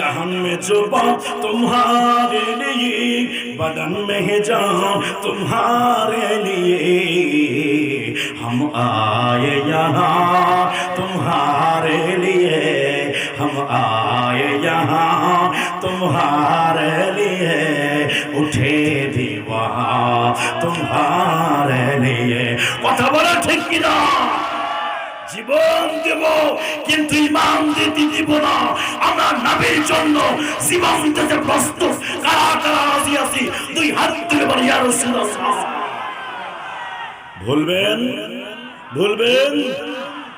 दहन में जो बात तुम्हारे लिए, बदन में जाओ तुम्हारे लिए। हम आए यहाँ तुम्हारे लिए, हम आए यहाँ तुम्हारे लिए। उठे भी वहाँ तुम्हारे लिए। কথা বলা ঠিক কিনা? জীবন দেব, কিন্তু ঈমান দিতে দিব না। আমরা নবীর জন্য জীবন দিতে প্রস্তুত। কারা কারা রাজি আছি? দুই হাত তুলে বলি ইয়া রাসূলুল্লাহ। ভুলবেন ভুলবেন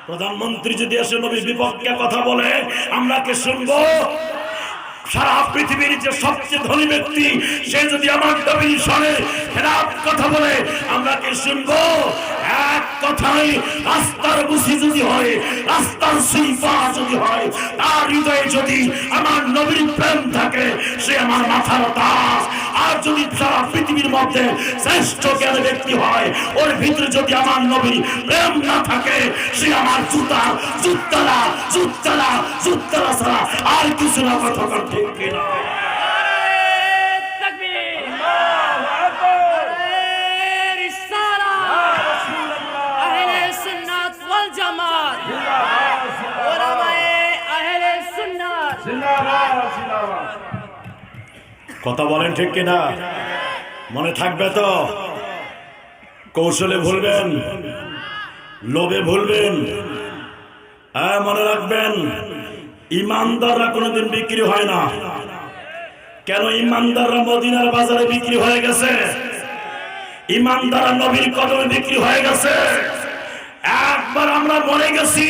প্রধানমন্ত্রী যদি এসে নবীর বিপক্ষে কথা বলে, আমরা কি শুনবো? সারা পৃথিবীর যে সবচেয়ে ধনী ব্যক্তি, সে যদি আমার নবীর শরণে খেলাফ কথা বলে, আমরা কি শুনবো? এক কথাই রাস্তার বুঝি যদি হয়, রাস্তার শিল্পা যদি হয়, তার হৃদয়ে যদি আমার নবীর প্রেম থাকে, সে আমার মাথার তাজ। আর যদি সারা পৃথিবীর মধ্যে শ্রেষ্ঠ জ্ঞানী ব্যক্তি হয়, ওর ভিতরে যদি আমার নবীর প্রেম না থাকে, সে আমার জুতা জুতলা জুতলা জুতলা ছাড়া আর কিছু না। কথা ঠিক কিনা? কথা বলেন ঠিক কিনা? মনে থাকবে তো? কৌশলে ভুলবেন, লোভে ভুলবেন। হ্যাঁ, মনে রাখবেন, ইমানদাররা কোনোদিন বিক্রি হয় না। কেন? ইমানদাররা মদিনার বাজারে বিক্রি হয়ে গেছে, ইমানদাররা নবীর কদমে বিক্রি হয়ে গেছে। একবার আমরা মরে গেছি,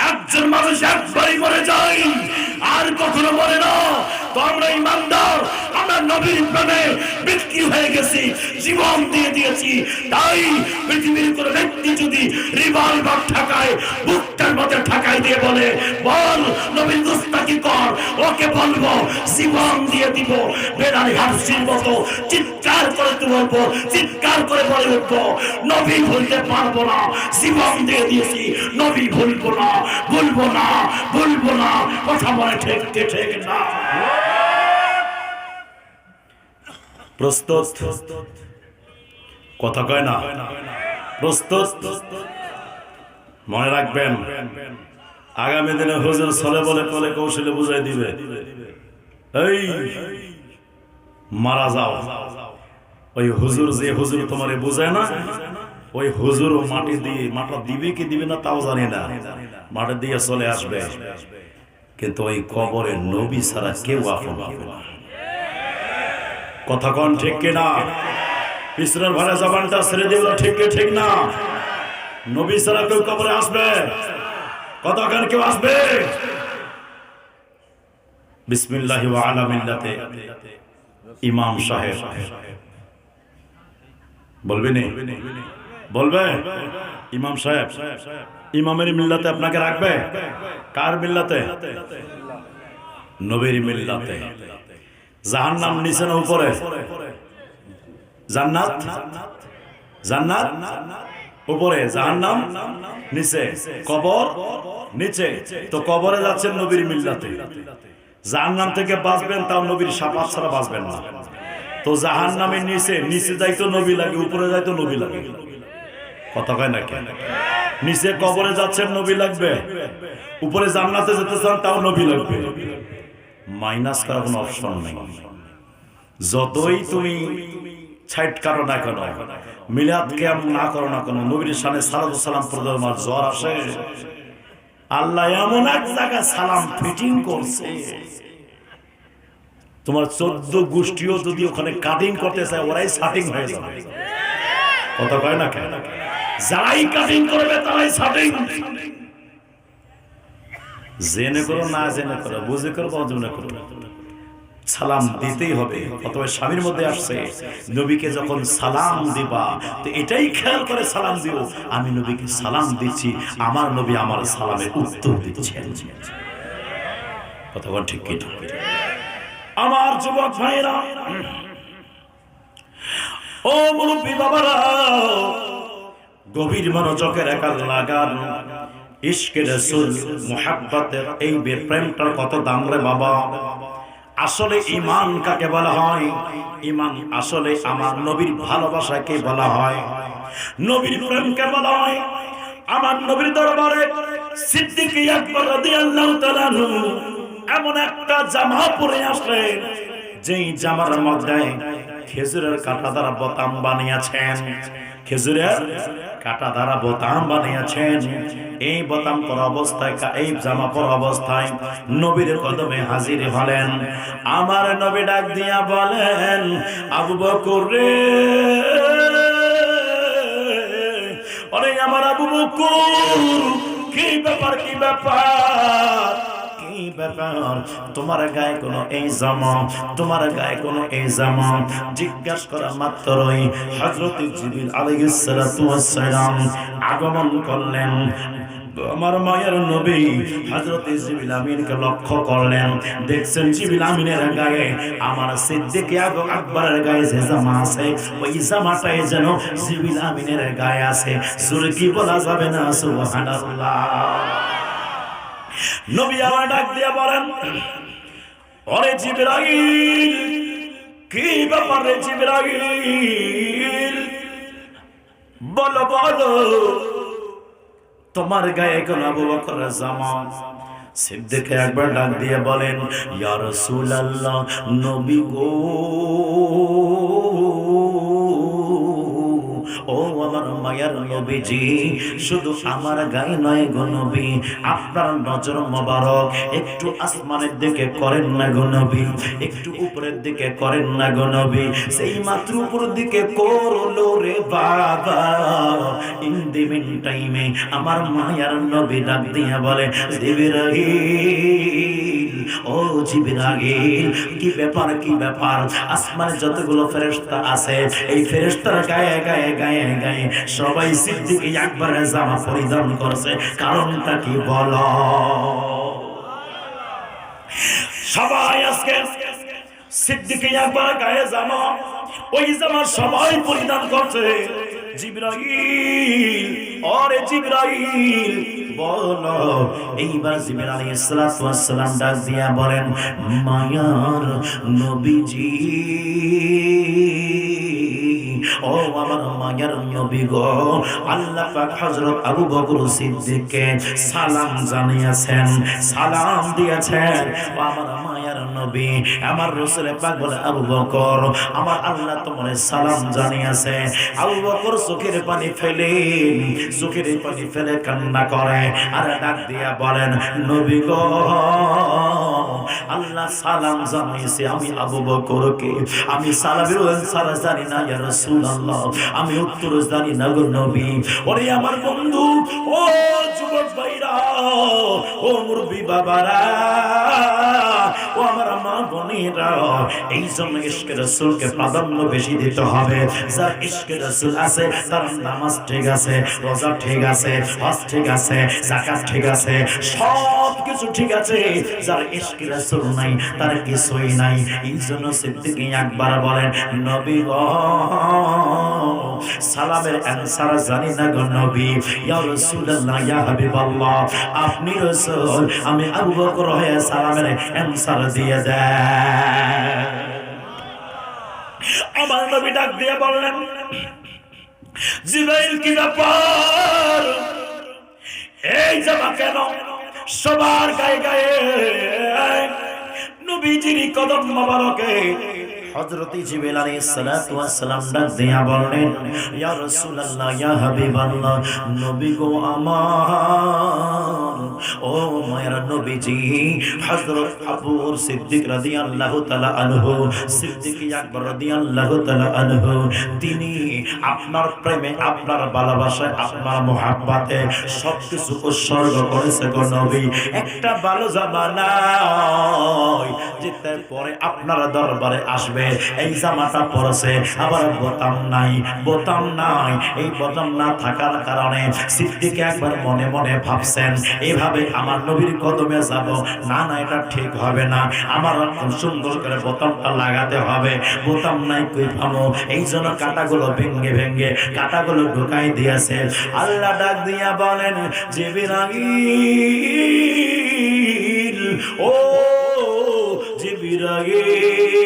একজন মানুষ একবারই মরে যায়, আর কখনো মরে না। তো আমরা ইমানদার, আমরা নবীর প্রেমে বিক্রি হয়ে গেছি, জীবন দিয়ে দিয়েছি। তাই পৃথিবীর কোন ব্যক্তি যদি রিভলভার ঠাকায়, বুকটার মধ্যে ঠাকাই দিয়ে বলে, বল নবীর গোস্তাকি কর, ওকে বলবো জীবন দিয়ে দিব। বেড়ারি হাসির মতো চিৎকার করে বলবো, চিৎকার করে বলে উঠবো, নবী ভুলতে পারবো না, জীবন দিয়ে দিয়েছি, নবী ভুলবো না, ভুলবো না, ভুলবো না। কথা বলে ঠিক ঠিক না? প্রস্তুত? কথা কয় না? প্রস্তুত? মনে রাখবেন, আগামী দিনে হুজুর চলে বলে কলে কৌশলে বুঝাই দিবে, এই মারা যাও। ওই হুজুর, যে হুজুর তোমারে বুঝায় না, ওই হুজুর মাটি দিয়ে, মাটা দিবে কি দিবে না তাও জানি না, মাটি দিয়ে চলে আসবে। কিন্তু ওই কবরে নবী ছাড়া কেউ আপন হবে না। কথা কোন ঠিক কিনা? পিছনের ভাড়া জবানটা ছেড়ে দিল, ঠিক ঠিক না? নবী ছাড়া কেউ কবরে আসবে? কথা কেন কেউ আসবে? বিসমিল্লাহি ওয়া আলা মিল্লাতে ইমাম সাহেব বলবে নি? বলবে ইমাম সাহেব? ইমামের মিল্লাতে আপনাকে রাখবে? কার মিল্লাতে? নবীর মিল্লাতে। জাহান্নাম নিচে না উপরে? জান্নাত? জান্নাত উপরে, জাহান্নাম নিচে, কবর নিচে। তো কবরে যাচ্ছেন নবীর মিল্লাতে। জাহান্নাম থেকে বাঁচবেন, তাও নবীর শাফাত ছাড়া বাঁচবেন না। তো জাহান্নামের নিচে, নিচে যাইতো নবী লাগে, উপরে যাইতো নবী লাগে। কথা কয় না কেন? নিচে কবরে যাচ্ছেন নবী লাগবে, উপরে জান্নাতে যেতে চান তাও নবী লাগবে। মাইনাস করার কোনো অপশন নেই। যতই তুমি ছাইট কারো না কেন, মিলাদ কিয়াম না করো না কেন, নবীর শানে সালাতু সালাম পড়লে আমার জ্বর আসে। আল্লাহ এমন এক জায়গায় সালাম ফিটিং করছে, তোমার 14 গোষ্ঠীও যদি ওখানে কাটিং করতে চায় ওরাই শাটিং হয়ে যাবে। কথা কয় না কেন? যারাই কাটিং করবে তারাই শাটিং। জেনে করো না জেনে করো, বুঝে করো বা অজুনে করো, সালাম দিতেই হবে। অথবা স্বামীর মধ্যে আসছে নবীকে যখন সালাম দিবা তো এটাই খেয়াল করে সালাম দিও, আমি নবীকে সালাম দিচ্ছি, আমার নবী আমার সালামের উত্তর দিচ্ছেন। কথা বল ঠিক কি? আমার যুবক ভাইরা, ও মুরব্বী বাবারা, গভীর মনোযোগের একাল লাগান। ইশকে রাসূল মুহাব্বতের এই প্রেমটার কত দাম রে বাবা। আসলে ঈমান কাকে বলা হয়? ঈমান আসলে আমার নবীর ভালোবাসাকে বলা হয়, নবীর প্রেমকে বলা হয়। আমার নবীর দরবারে সিদ্দিক আকবর রাদিয়াল্লাহু তাআলা এমন একটা জামা পরে আসলেন, যেই জামার মধ্যে খেজুরের কাঁটা দ্বারা বোতাম বানিয়েছেন, খেজুরের কাঁটা দ্বারা বোতাম বানিয়েছেন। এই বোতাম পরা অবস্থায়, এই জামা পরা অবস্থায় নবীর কদমে হাজির হলেন। আমার নবী ডাক দিয়া বলেন, আবু বকর রে, আরে আমার আবু বকর, কি ব্যাপার কি ব্যাপার কি ব্যাপার, তোমার গায়ে কোনো এই জামা, তোমার গায়ে কোনো এই জামা? জিজ্ঞাসা করা মাত্রই হযরত জিবরিল আলাইহিস সালাতু ওয়াস সালাম আগমন করলেন। আমার মায়ের নবী হযরত জিবরিল আমিনকে লক্ষ্য করলেন, দেখছেন জিবরিল আমিনের গায়ে আমার সিদ্দিক আকবরের গায়ে যে জামা আছে ওই জামাটাই যেন জিবরিল আমিনের গায়ে আছে। জোরে কি বলা যাবে না সুবহানাল্লাহ? নবী আমার ডাক দিয়ে বলেন, ওরে জিবরাইল, কি ব্যাপার রে জিবরাইল, বলো বলো, তোমার গায়ে কোন আবু বকরের জামা? সিদ্দিক একবার ডাক দিয়ে বলেন, ইয়া রাসূলুল্লাহ, নবী গো, ও আমার মায়ার নবীজি, শুধু আমার গায়ে নয় গো নবী, আপনার নজর মোবারক একটু আসমানের দিকে করেন না গো নবী, একটু উপরের দিকে করেন না গো নবী। সেই মাত্র উপরের দিকে করলো রে বাবা, ইন দি মিন টাইমে আমার মায়ার নবী ডাক দিয়া বলে, জিবরাইল, ও জিবরাইল, কি ব্যাপার কি ব্যাপার? আসমানে যতগুলো ফেরেশতা আছে এই ফেরেশতার গায়ে গায়ে গায়ে গায়ে সবাই সিদ্দিক আকবরের জামা পরিধান করছে, কারণটা কি বলো? সবাই আজকে সিদ্দিক আকবরের গায়ে জামা, ওই জামা সবাই পরিধান করছে। জিবরাইল, ওরে জিবরাইল, বলো। এইবার জিবরাইল আলাইহিস সালাতু ওয়াস সালাম ডাক দিয়া বলেন, মায়ার নবীজি, ও আমার মায়ার নবী গো, আল্লাহ পাক হযরত আবু বকর সিদ্দিককে সালাম জানিয়েছেন, সালাম দিয়েছেন। ও আমার মায়ার নবী, আমার রাসূল পাক বলে, আবু বকর, আমার আল্লাহ তোমারে সালাম জানিয়েছে। আবু বকর চোখের পানি ফেলে, চোখের পানি ফেলে কান্না করে আর ডাক দিয়া বলেন, নবী গো, আল্লাহ সালাম জানিয়েছে আমি আবু বকরকে, আমি সালামের আনসার জানি না ইয়া রাসূলুল্লাহ, আমি উত্তর জানি না গো নবী। ওরে আমার বন্ধু, ও যুবক ভাইরা, ও মুরব্বি বাবারা, ও আমার মা বোনেরা, এই জন্য ইশকে রাসূলকে প্রাধান্য বেশি দিতে হবে। যার ইশকে রাসূল আছে তার নামাজ ঠিক আছে, রোজা ঠিক আছে, হজ ঠিক আছে, যাকাত ঠিক আছে, সব কিছু ঠিক আছে। যার ইশকে রাসূল নাই তার কিছুই নাই। এই জন্য সিদ্দিক আকবর বলেন, নবী গো, সালামের আনসার জানি না গো নবী, ইয়া রাসূলুল্লাহ, ইয়া হাবিবাল্লাহ, আপনি রাসূল, আমি আবু বকর হয়ে সালামের আনসার দিয়ে দেন। আমার নবী ডাক দিয়ে বললেন, জিবরাইল, কি ব্যাপার? এই জামা কেন সবার গায়ে গায়ে নবীজির কদম মোবারকে হযরত জিবরিল আলাইহিস সালাতু ওয়াস সালাম ডাক দিয়া বললেন, ইয়া রাসূলুল্লাহ, ইয়া হাবিবাল্লাহ, নবী গো আমার, ও মায়ের নবীজি। হযরত আবু সিদ্দিক রাদিয়াল্লাহু তাআলা আনহু, সিদ্দিক আকবর রাদিয়াল্লাহু তাআলা আনহু, তিনি আপনার প্রেমে, আপনার ভালোবাসায়, আপনার মুহাব্বতে সবকিছু উৎসর্গ করেছে গো নবী। একটা ভালো জামা নাই যেতে পরে আপনার দরবারে আসবে, এই জামাটা পরেছে, আবার বোতাম নাই, বোতাম নাই। এই বোতাম না থাকার কারণে সিদ্দিক একবার মনে মনে ভাবছেন, এভাবে আমার নবীর কদমে যাব না, না এটা ঠিক হবে না, আমার খুব সুন্দর করে বোতামটা লাগাতে হবে, বোতাম নাই কই পাবো। এই জন্য কাঁটাগুলো ভেঙ্গে ভেঙ্গে কাঁটাগুলো ঢুকাই দিয়েছে। আল্লাহ ডাক দিয়া বলেন, জিবরাইল, ও জিবরাইল,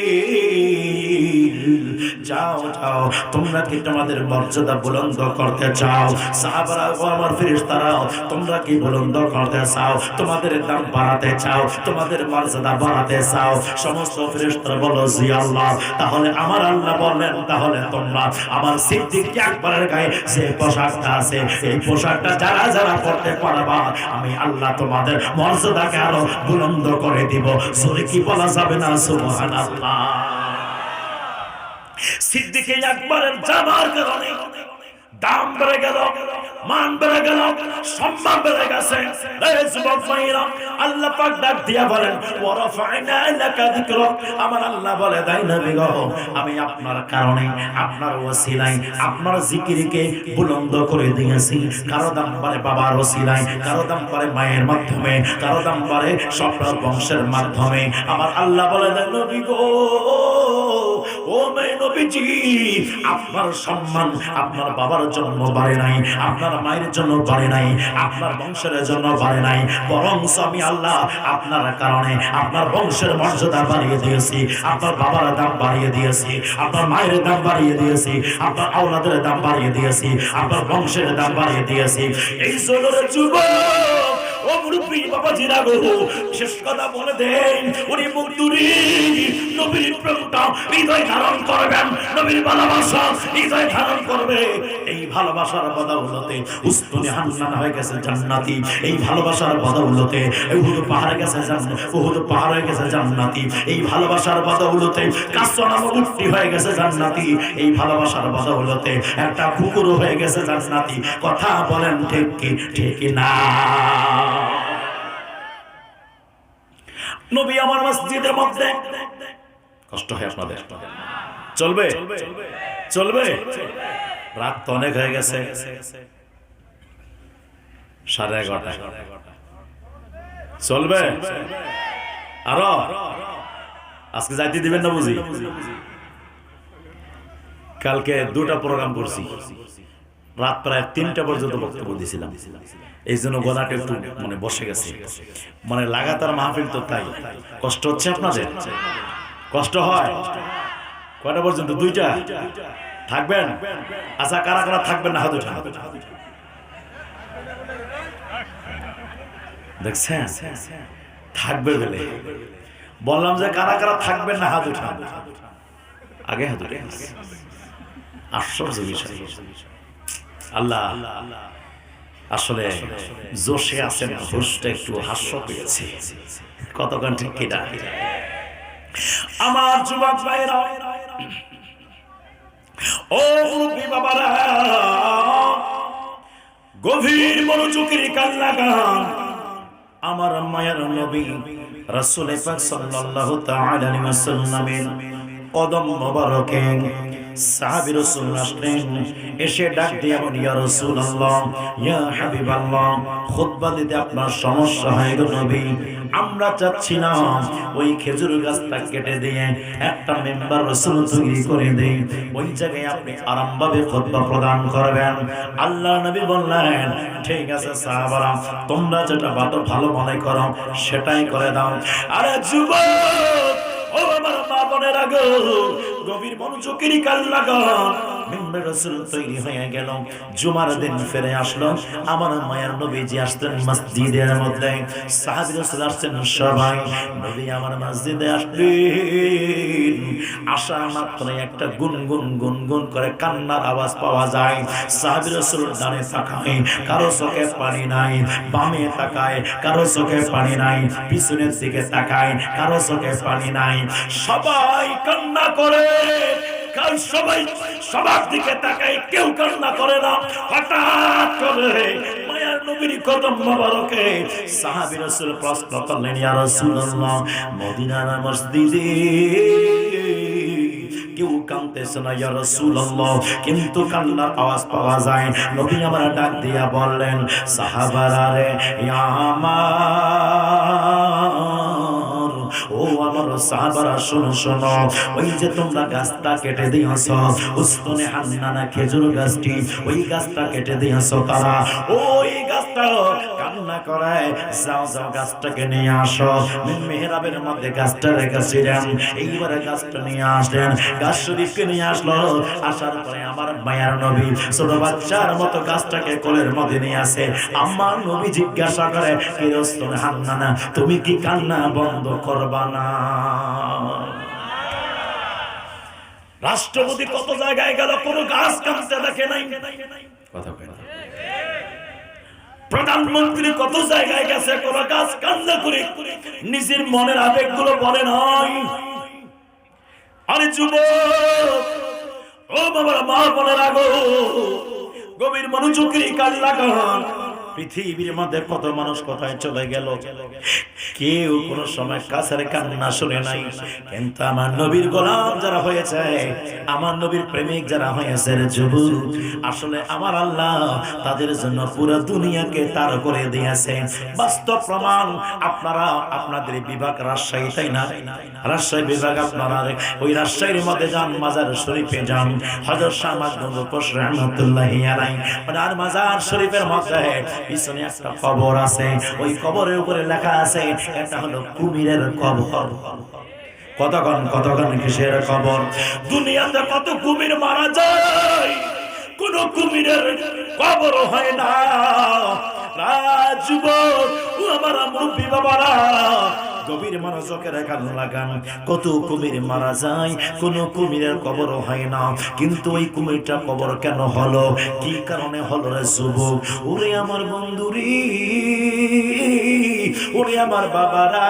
যাও যাও, তোমরা কি তোমাদের মর্যাদা বুলন্দ করতে চাও? সাহাবারা ও আমার ফেরেশতারাও, তোমরা কি বুলন্দ করতে চাও? তোমাদের দাম বাড়াতে চাও? তোমাদের মর্যাদা বাড়াতে চাও? সমস্ত ফেরেশতারা বলো, জি আল্লাহ। তাহলে আমার আল্লাহ বললেন, তাহলে তোমরা আমার সিদ্দিক আকবরের গায়ে যে পোশাকটা আছে, এই পোশাকটা যারা যারা পড়তে পারবা, আমি আল্লাহ তোমাদের মর্যাদাকে আরো বুলন্দ করে দিব। জোরে কি বলা যাবে না সুবহানাল্লাহ? সিদ্দিক আকবরের জামার কারণে দাম বেড়ে গেল, মান বেড়ে গেল, সম্মান বেড়ে গেছে। এই যুবক ভাইরা, আল্লাহ পাক ডাক দিয়া বলেন, ওয়া রাফা'না লাকা যিকরাক, আমার আল্লাহ বলে, তাই নবী গো, আমি আপনার কারণে, আপনার ওসিলায় আপনার জিকিরকে বুলন্দ করে দিয়েছি। কারো দাম বাড়ে বাবার ওসিলায়, কারো দাম বাড়ে মায়ের মাধ্যমে, কারো দাম বাড়ে সব বংশের মাধ্যমে। আমার আল্লাহ বলে, তাই নবী গো, ও মেয়ে নবীজি, আপনার সম্মান আপনার বাবার জন্য বাড়ে নাই, আপনার মায়ের জন্য বাড়ে নাই, আপনার বংশের জন্য বাড়ে নাই, বরং আমি আল্লাহ আপনার কারণে আপনার বংশের মর্যাদা বাড়িয়ে দিয়েছি, আপনার বাবার দাম বাড়িয়ে দিয়েছি, আপনার মায়ের দাম বাড়িয়ে দিয়েছি, আপনার আওলাদের দাম বাড়িয়ে দিয়েছি, আপনার বংশের দাম বাড়িয়ে দিয়েছি। এই জোরে যুবক, ও মুরব্বি বাবাজিরা গো, শেষ কথা বলে দেন, উনি মুক্তুরি নবীর প্রেমটা হৃদয় ধারণ করবেন, নবীর ভালোবাসা হৃদয় ধারণ করবে। এই ভালোবাসার বদৌলতে উস্তুনে হান্নান হয়ে গেছে জান্নাতি, এই ভালোবাসার বদৌলতে উহুদ পাহাড়ে গেছে উহুদ পাহাড় হয়ে গেছে জান্নাতি, এই ভালোবাসার বদৌলতে কাসওয়ানা মুক্তি হয়ে গেছে জান্নাতি, এই ভালোবাসার বদৌলতে একটা পুকুর হয়ে গেছে জান্নাতি। কথা বলেন ঠিক কি ঠিক না? নবী আমার মসজিদের মধ্যে, কষ্ট হয় আপনাদের, চলবে চলবে, রাত তো অনেক হয়ে গেছে, 11:30 চলবে আরো? আজকে যাইতে দিবেন না বুঝি? কালকে 2টা প্রোগ্রাম করছি, রাত প্রায় 3টা পর্যন্ত বক্তব্য দিয়েছিলাম। এই জন্য গলাটা একটু মানে বসে গেছে, মানে লাগাতার মাহফিল তো, তাই কষ্ট হচ্ছে আপনাদের, কষ্ট হয়। কয়টা পর্যন্ত? 2টা থাকবেন? আচ্ছা, কারা কারা থাকবেন না হাত উঠান। দেখছেন থাকবে বলে বললাম যে কারা কারা থাকবেন না হাত উঠান, আগে হাত উঠে। আশ্চর্য বিষয়, আল্লাহ আসলে জোশে আছেন, হুশটা একটু হাস্য পেয়েছে, কতক্ষণ ঠিক কিনা? আমার যুবক ভাইরা, ও মুরব্বি বাবারা, গভীর মনোযোগের কান লাগান। আমার মায়ের নবী রাসূল পাক সাল্লাল্লাহু তাআলা আলাইহি ওয়াসাল্লামের কদম মোবারকে সাহাবী রাসূল আসলেন, এসে ডাক দিয়ে বলেন, ইয়া রাসূলুল্লাহ, ইয়া হাবিবাল্লাহ, খুতবা দিতে আপনার সমস্যা হয় গো নবী। আমরা চাচ্ছিলাম ওই খেজুর গাছটা কেটে দিয়ে একটা মেম্বার রাসূল তৈরি করে দেই, ওই জায়গায় আপনি আরামভাবে খুতবা প্রদান করবেন। আল্লাহ নবী বললেন, ঠিক আছে সাহাবারা, তোমরা যেটা ভালো মনে করো সেটাই করে দাও। আরে যুবক, ও আমার মা বোনেরা গো, গভীর মনোযোগের কান লাগান। মিম্বর রাসূল তৈরি হয়ে গেল। জুমার দিন ফিরে আসলো, আমার মায়ের নবীজি আসলেন মসজিদের মধ্যে, সাহাবী রাসূল আসছেন সবাই, নবী আমার মসজিদে আসলেন। আসা মাত্র একটা গুনগুন গুনগুন করে কান্নার আওয়াজ পাওয়া যায়। সাহাবী রাসূল ডানে তাকায়, কারো চোখে পানি নাই, বামে তাকায়, কারো চোখে পানি নাই, পিছনের দিকে তাকায়, কারো চোখে পানি নাই, সবাই কান্না করে। কাল সবাই সবার দিকে তাকায়, কেউ কান্না করে না। হঠাৎ করে মায়ার নবীর কদম মোবারকে সাহাবী রাসূল প্রশ্ন করলেন, ইয়া রাসূলুল্লাহ, মদিনার মসজিদে কেউ কাঁদতেছে না ইয়া রাসূলুল্লাহ, কিন্তু কান্নার আওয়াজ পাওয়া যায়। নবী আমার ডাক দিয়া বললেন, সাহাবারা রে, ইয়া আমার, ও আমার সাহাবারা, শোনো শোনো, ওই যে তোমরা গাছটা কেটে দিয়েছো, উস্তনে হান্নানা খেজুর গাছটি, ওই গাছটা কেটে দিয়েছো, তারা ওই গাছটা কান্না করে, যাও যাও গাছটাকে নিয়ে আসো। মেহরাবের মধ্যে গাছটা রেখেছিলেন, এইবারে গাছটা নিয়ে আসলেন, গাছ শরীফকে নিয়ে আসলো। আসার পরে আমার মায়ার নবী ছোট বাচ্চার মতো গাছটাকে কোলের মধ্যে নিয়ে আসে। আমার নবী জিজ্ঞাসা করে, কে উস্তনে হান্নানা, তুমি কি কান্না বন্ধ করবা না? রাষ্ট্রপতি কত জায়গায় গেল, কোন গাছ কাঁদতে দেখে নাই, কথা কয় না। প্রধানমন্ত্রী কত জায়গায় গেছে, কোন গাছ কান্না করে নিজের মনের আবেগগুলো বলে নাই। আরে যুবক, ও বাবার মা বোনেরা গো, গভীর মনোযোগের কান লাগান। পৃথিবীর মধ্যে কত মানুষ কোথায় চলে গেল, কেউ কোন সময় কাছের কান্না শুনে নাই। কিন্তু আমার নবীর গোলাম যারা হয়েছে, আমার নবীর প্রেমিক যারা হয়েছে রে যুবক, আসলে আমার আল্লাহ তাদের জন্য পুরো দুনিয়াকে তার করে দিয়েছে। বাস্তব প্রমাণ, আপনারা আপনাদের বিভাগ রাজশাহী, তাই না? রাজশাহী বিভাগ, আপনারা ওই রাজশাহীর মধ্যে যান, মাজার শরীফে যান, হযরত শাহ মাহমুদ বশর রাহমাতুল্লাহি আলাইহি ওনার মাজার শরীফের মধ্যে পিছনে একটা কবর আছে, ওই কবরের উপরে লেখা আছে, এটা হলো কুমিরের কবর। কতক্ষণ কিসের কবর? দুনিয়াতে কত কুমির মারা যায়, কোন কুমিরের কবর হয় না। রাজযুবক, ও আমার মুরব্বী বাবারা, গভীর মনোযোগের কান লাগান। কত কুমির মারা যায়, কোন কুমিরের কবর হয় না, কিন্তু ওই কুমিরটা কবর কেন হলো, কি কারণে হলো রে যুবক? ওরে আমার বন্ধুরি, ওরে আমার বাবারা,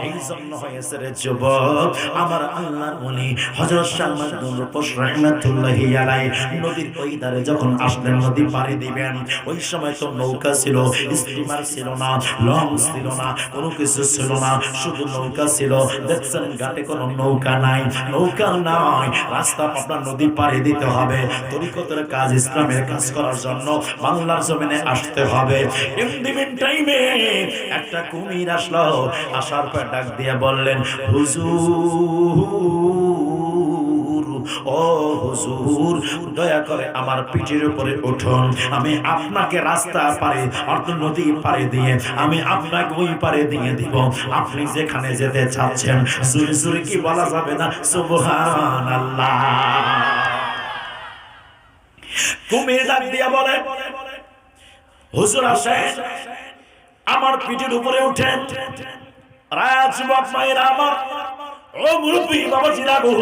এই জন্য হয়েছে রে যুবক, আমার আল্লাহর ওলি হযরত শাহ মাহমুদ বশর রাহমাতুল্লাহি আলাইহি নদীর ওই ধারে যখন আসলেন, নদী পাড়ি দিবেন, ওই সময় তো নৌকা ছিল, স্টিমার ছিল না, লঞ্চ ছিল না, কোনো কিছু ছিল না, শুধু নৌকা ছিল। দেখছেন ঘাটে কোনো নৌকা নাই, নৌকা নাই, রাস্তা আপনার নদী পাড়ি দিতে হবে। তরিকতের কাজ, ইসলামের কাজ করার জন্য বাংলার জমিনে আসতে হবে। ইন্দিমিন টাইমে একটা কুমির আসলো, আসার পর ডাক দিয়ে বললেন, হুজুর, ও হুজুর, দয়া করে আমার পিঠের উপরে উঠুন, আমি আপনাকে রাস্তা পারে, অর্থাৎ নদী পারে দিয়ে আমি আপনাকে ওই পারে দিয়ে দিব, আপনি যেখানে যেতে চাচ্ছেন। জোরে জোরে কি বলা যাবে না সুবহানাল্লাহ? কুমির ডাক দিয়া বলে, হুজুর আসেন, আমার পিঠের উপরে উঠেন। রাজযুবক মায়েরা আমার, ও মুরব্বী বাবাজিরা গো,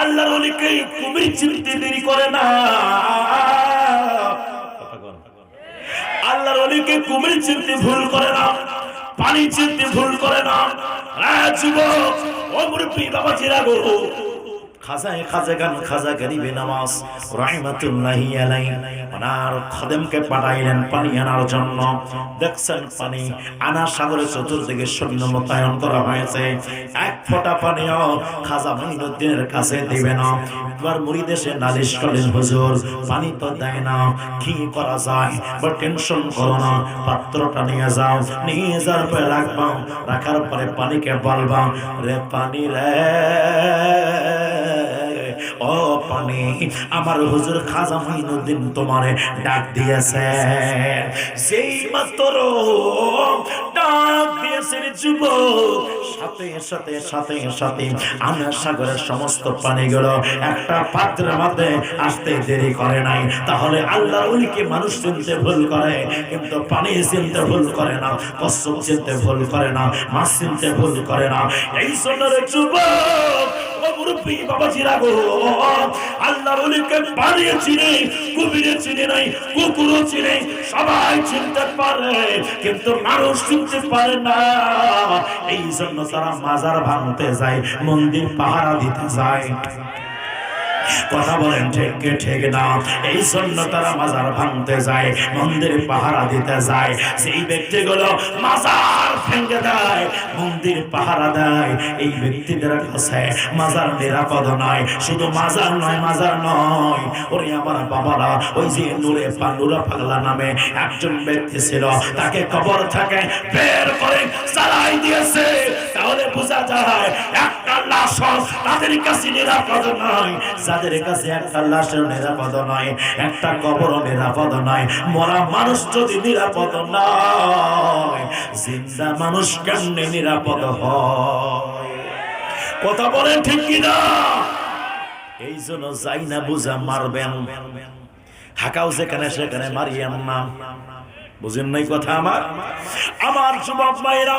আল্লাহর ওলিকে কুমির চিনতে দেরি করে না, আল্লাহর ওলিকে কুমির চিনতে ভুল করে না, পানি চিনতে ভুল করে না। রাজযুবক, ও মুরব্বী বাবাজিরা গো, খাজায়ে খাজাগান খাজা গরিবে নামাজ রাহমাতুল্লাহি আলাইহি ওনার খাদেমকে পাঠাইলেন পানি আনার জন্য। দেখছেন পানি আনা, সাগরে চতুর্দিকে সৈন্য মোতায়েন করা হয়েছে, এক ফোঁটা পানিও খাজা মঈনুদ্দিনের কাছে দিবে না। এবার মুরিদ এসে নালিশ করলেন, হুজুর পানি তো দেয় না, কি করা যায়? বা টেনশন করো না, পাত্রটা নিয়ে যাও, নিয়ে যাওয়ার পরে রাখবা, রাখার পরে পানিকে বলবা, রে পানি রে, ও পানি, আমার হুজুর খাজা মঈনুদ্দিন তোমারে ডাক দিয়েছে। যেই মাত্র ডাক দিয়েছে শ্রেণীর যুবক সাথে সাথে সাথে সাথে আমার সাগরের সমস্ত পানিগুলো একটা পাত্রের মধ্যে আসতে দেরি করে নাই। তাহলে আল্লাহর ওলিকে মানুষ চিনতে ভুল করে, কিন্তু পানি চিনতে ভুল করে না, কচ্ছপ চিনতে ভুল করে না, মাছ চিনতে ভুল করে না। এই সোনার যুবক মুরব্বী বাবাজিরা গো, আল্লাহর ওলিকে পানি চিনে, কুমিরে চিনে নাই, কুকুরও চিনে, সবাই চিনতে পারে, কিন্তু মানুষ চিনতে পারে না। এই জন্য তারা মাজার ভাঙতে যায়, মন্দির পাহারা দিতে যায়। কথা বলেন ঠিক কি ঠিক না? এই জন্য তারা মাজার ভাঙতে যায়, মন্দির পাহারা দিতে যায়। সেই ব্যক্তিগুলো মাজার ভেঙে দেয়, মন্দির পাহারা দেয়, এই ব্যক্তিদের কাছে মাজার নিরাপদ নয়। শুধু মাজার নয়, মাজার নয়, ওরে আমার বাবারা, ওই যে নূরে পাগলা নামে একজন ব্যক্তি ছিল, তাকে কবর থেকে বের করে চালাই দিয়েছে। তাহলে বোঝা যায় একটা লাশ তাদের কাছে নিরাপদ নয়। যাদের কাছে একটা লাশের নিরাপদ নয়, একটা কবরও নিরাপদ নয়, মরা মানুষ যদি নিরাপদ নয়, জিন্দা মানুষ কেমনে নিরাপদ হয়? কথা বলেন ঠিক কিনা? এই জন্য যাই না বুঝা মারবেন, হাকাও যেখানে সেখানে মারিয়েন না। বুঝেন নাই কথা আমার? আমার যুবক ভাইরা,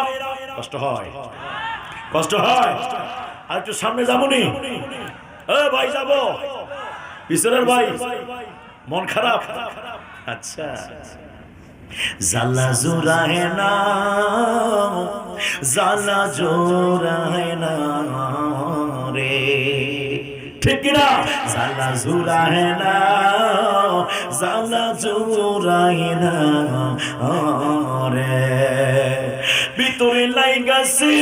কষ্ট হয়, কষ্ট হয়। আর একটু সামনে যাবনি? ভাই যাবো, পিছনের ভাই মন খারাপ? আচ্ছা, জালা জোড়ায় না, জালা জোড়ায় না রে, ঠিক কিনা? জালা জোড়ায় না, জালা জোড়ায় না রে, ভিতরে লাইগাছি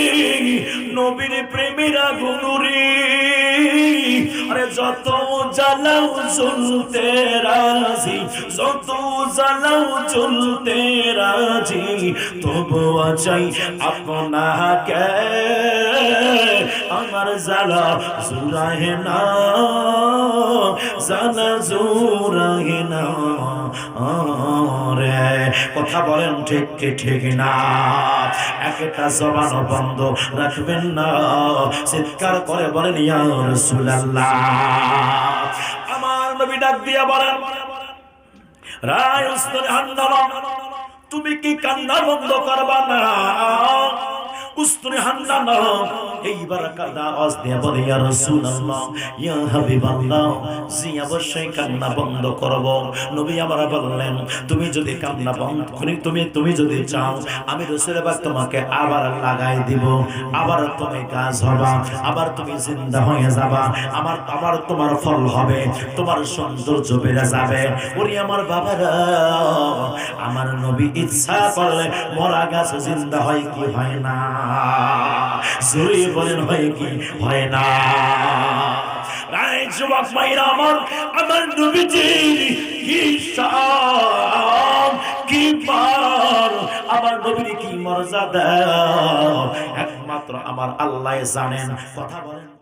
নবীর প্রেমের আগুন রে। আরে যত জ্বালাও জ্বলতে রাজি, যত জ্বালাও জ্বলতে রাজি, তবুও চাই আপনাকে, আমার জ্বালা জুড়ায় না, জ্বালা জুড়ায় না রে। কথা বলেন ঠিক কি ঠিক না? একটা জবান বন্ধ রাখবেন না, চিৎকার করে বলেন ইয়া রাসূলুল্লাহ। আমার নবী ডাক দিয়া বলেন, রায় উস্তরে হান্নালা, তুমি কি কান্না বন্ধ করবা না? উস্তরে হান্নালা এইবার কান্না আওয়াজ দিয়ে বলে ইয়া রাসূলুল্লাহ, ইয়া হাবিবাল্লাহ, জি অবশ্যই কান্না বন্ধ করব। নবী আমার বললেন, তুমি যদি কান্না বন্ধ করি, তুমি যদি চাও, আমি রাসূল পাক তোমাকে আবার লাগাই দিব, আবার তুমি কাজ হবা, আবার তুমি জিন্দা হয়ে যাবা, আবার তোমার ফল হবে, তোমার সৌন্দর্য বেড়ে যাবে। ওরে আমার বাবারা, আমার নবী ইচ্ছা করলে মরা গাছ জিন্দা হয় কি হয় না? জোরে বলেন হয় কি হয় না? রায় যুবক মাইরা আমার নবীজির কি শান, কি পার, আমার নবীর কি মর্যাদা, একমাত্র আমার আল্লাহ জানেন। কথা বলেন।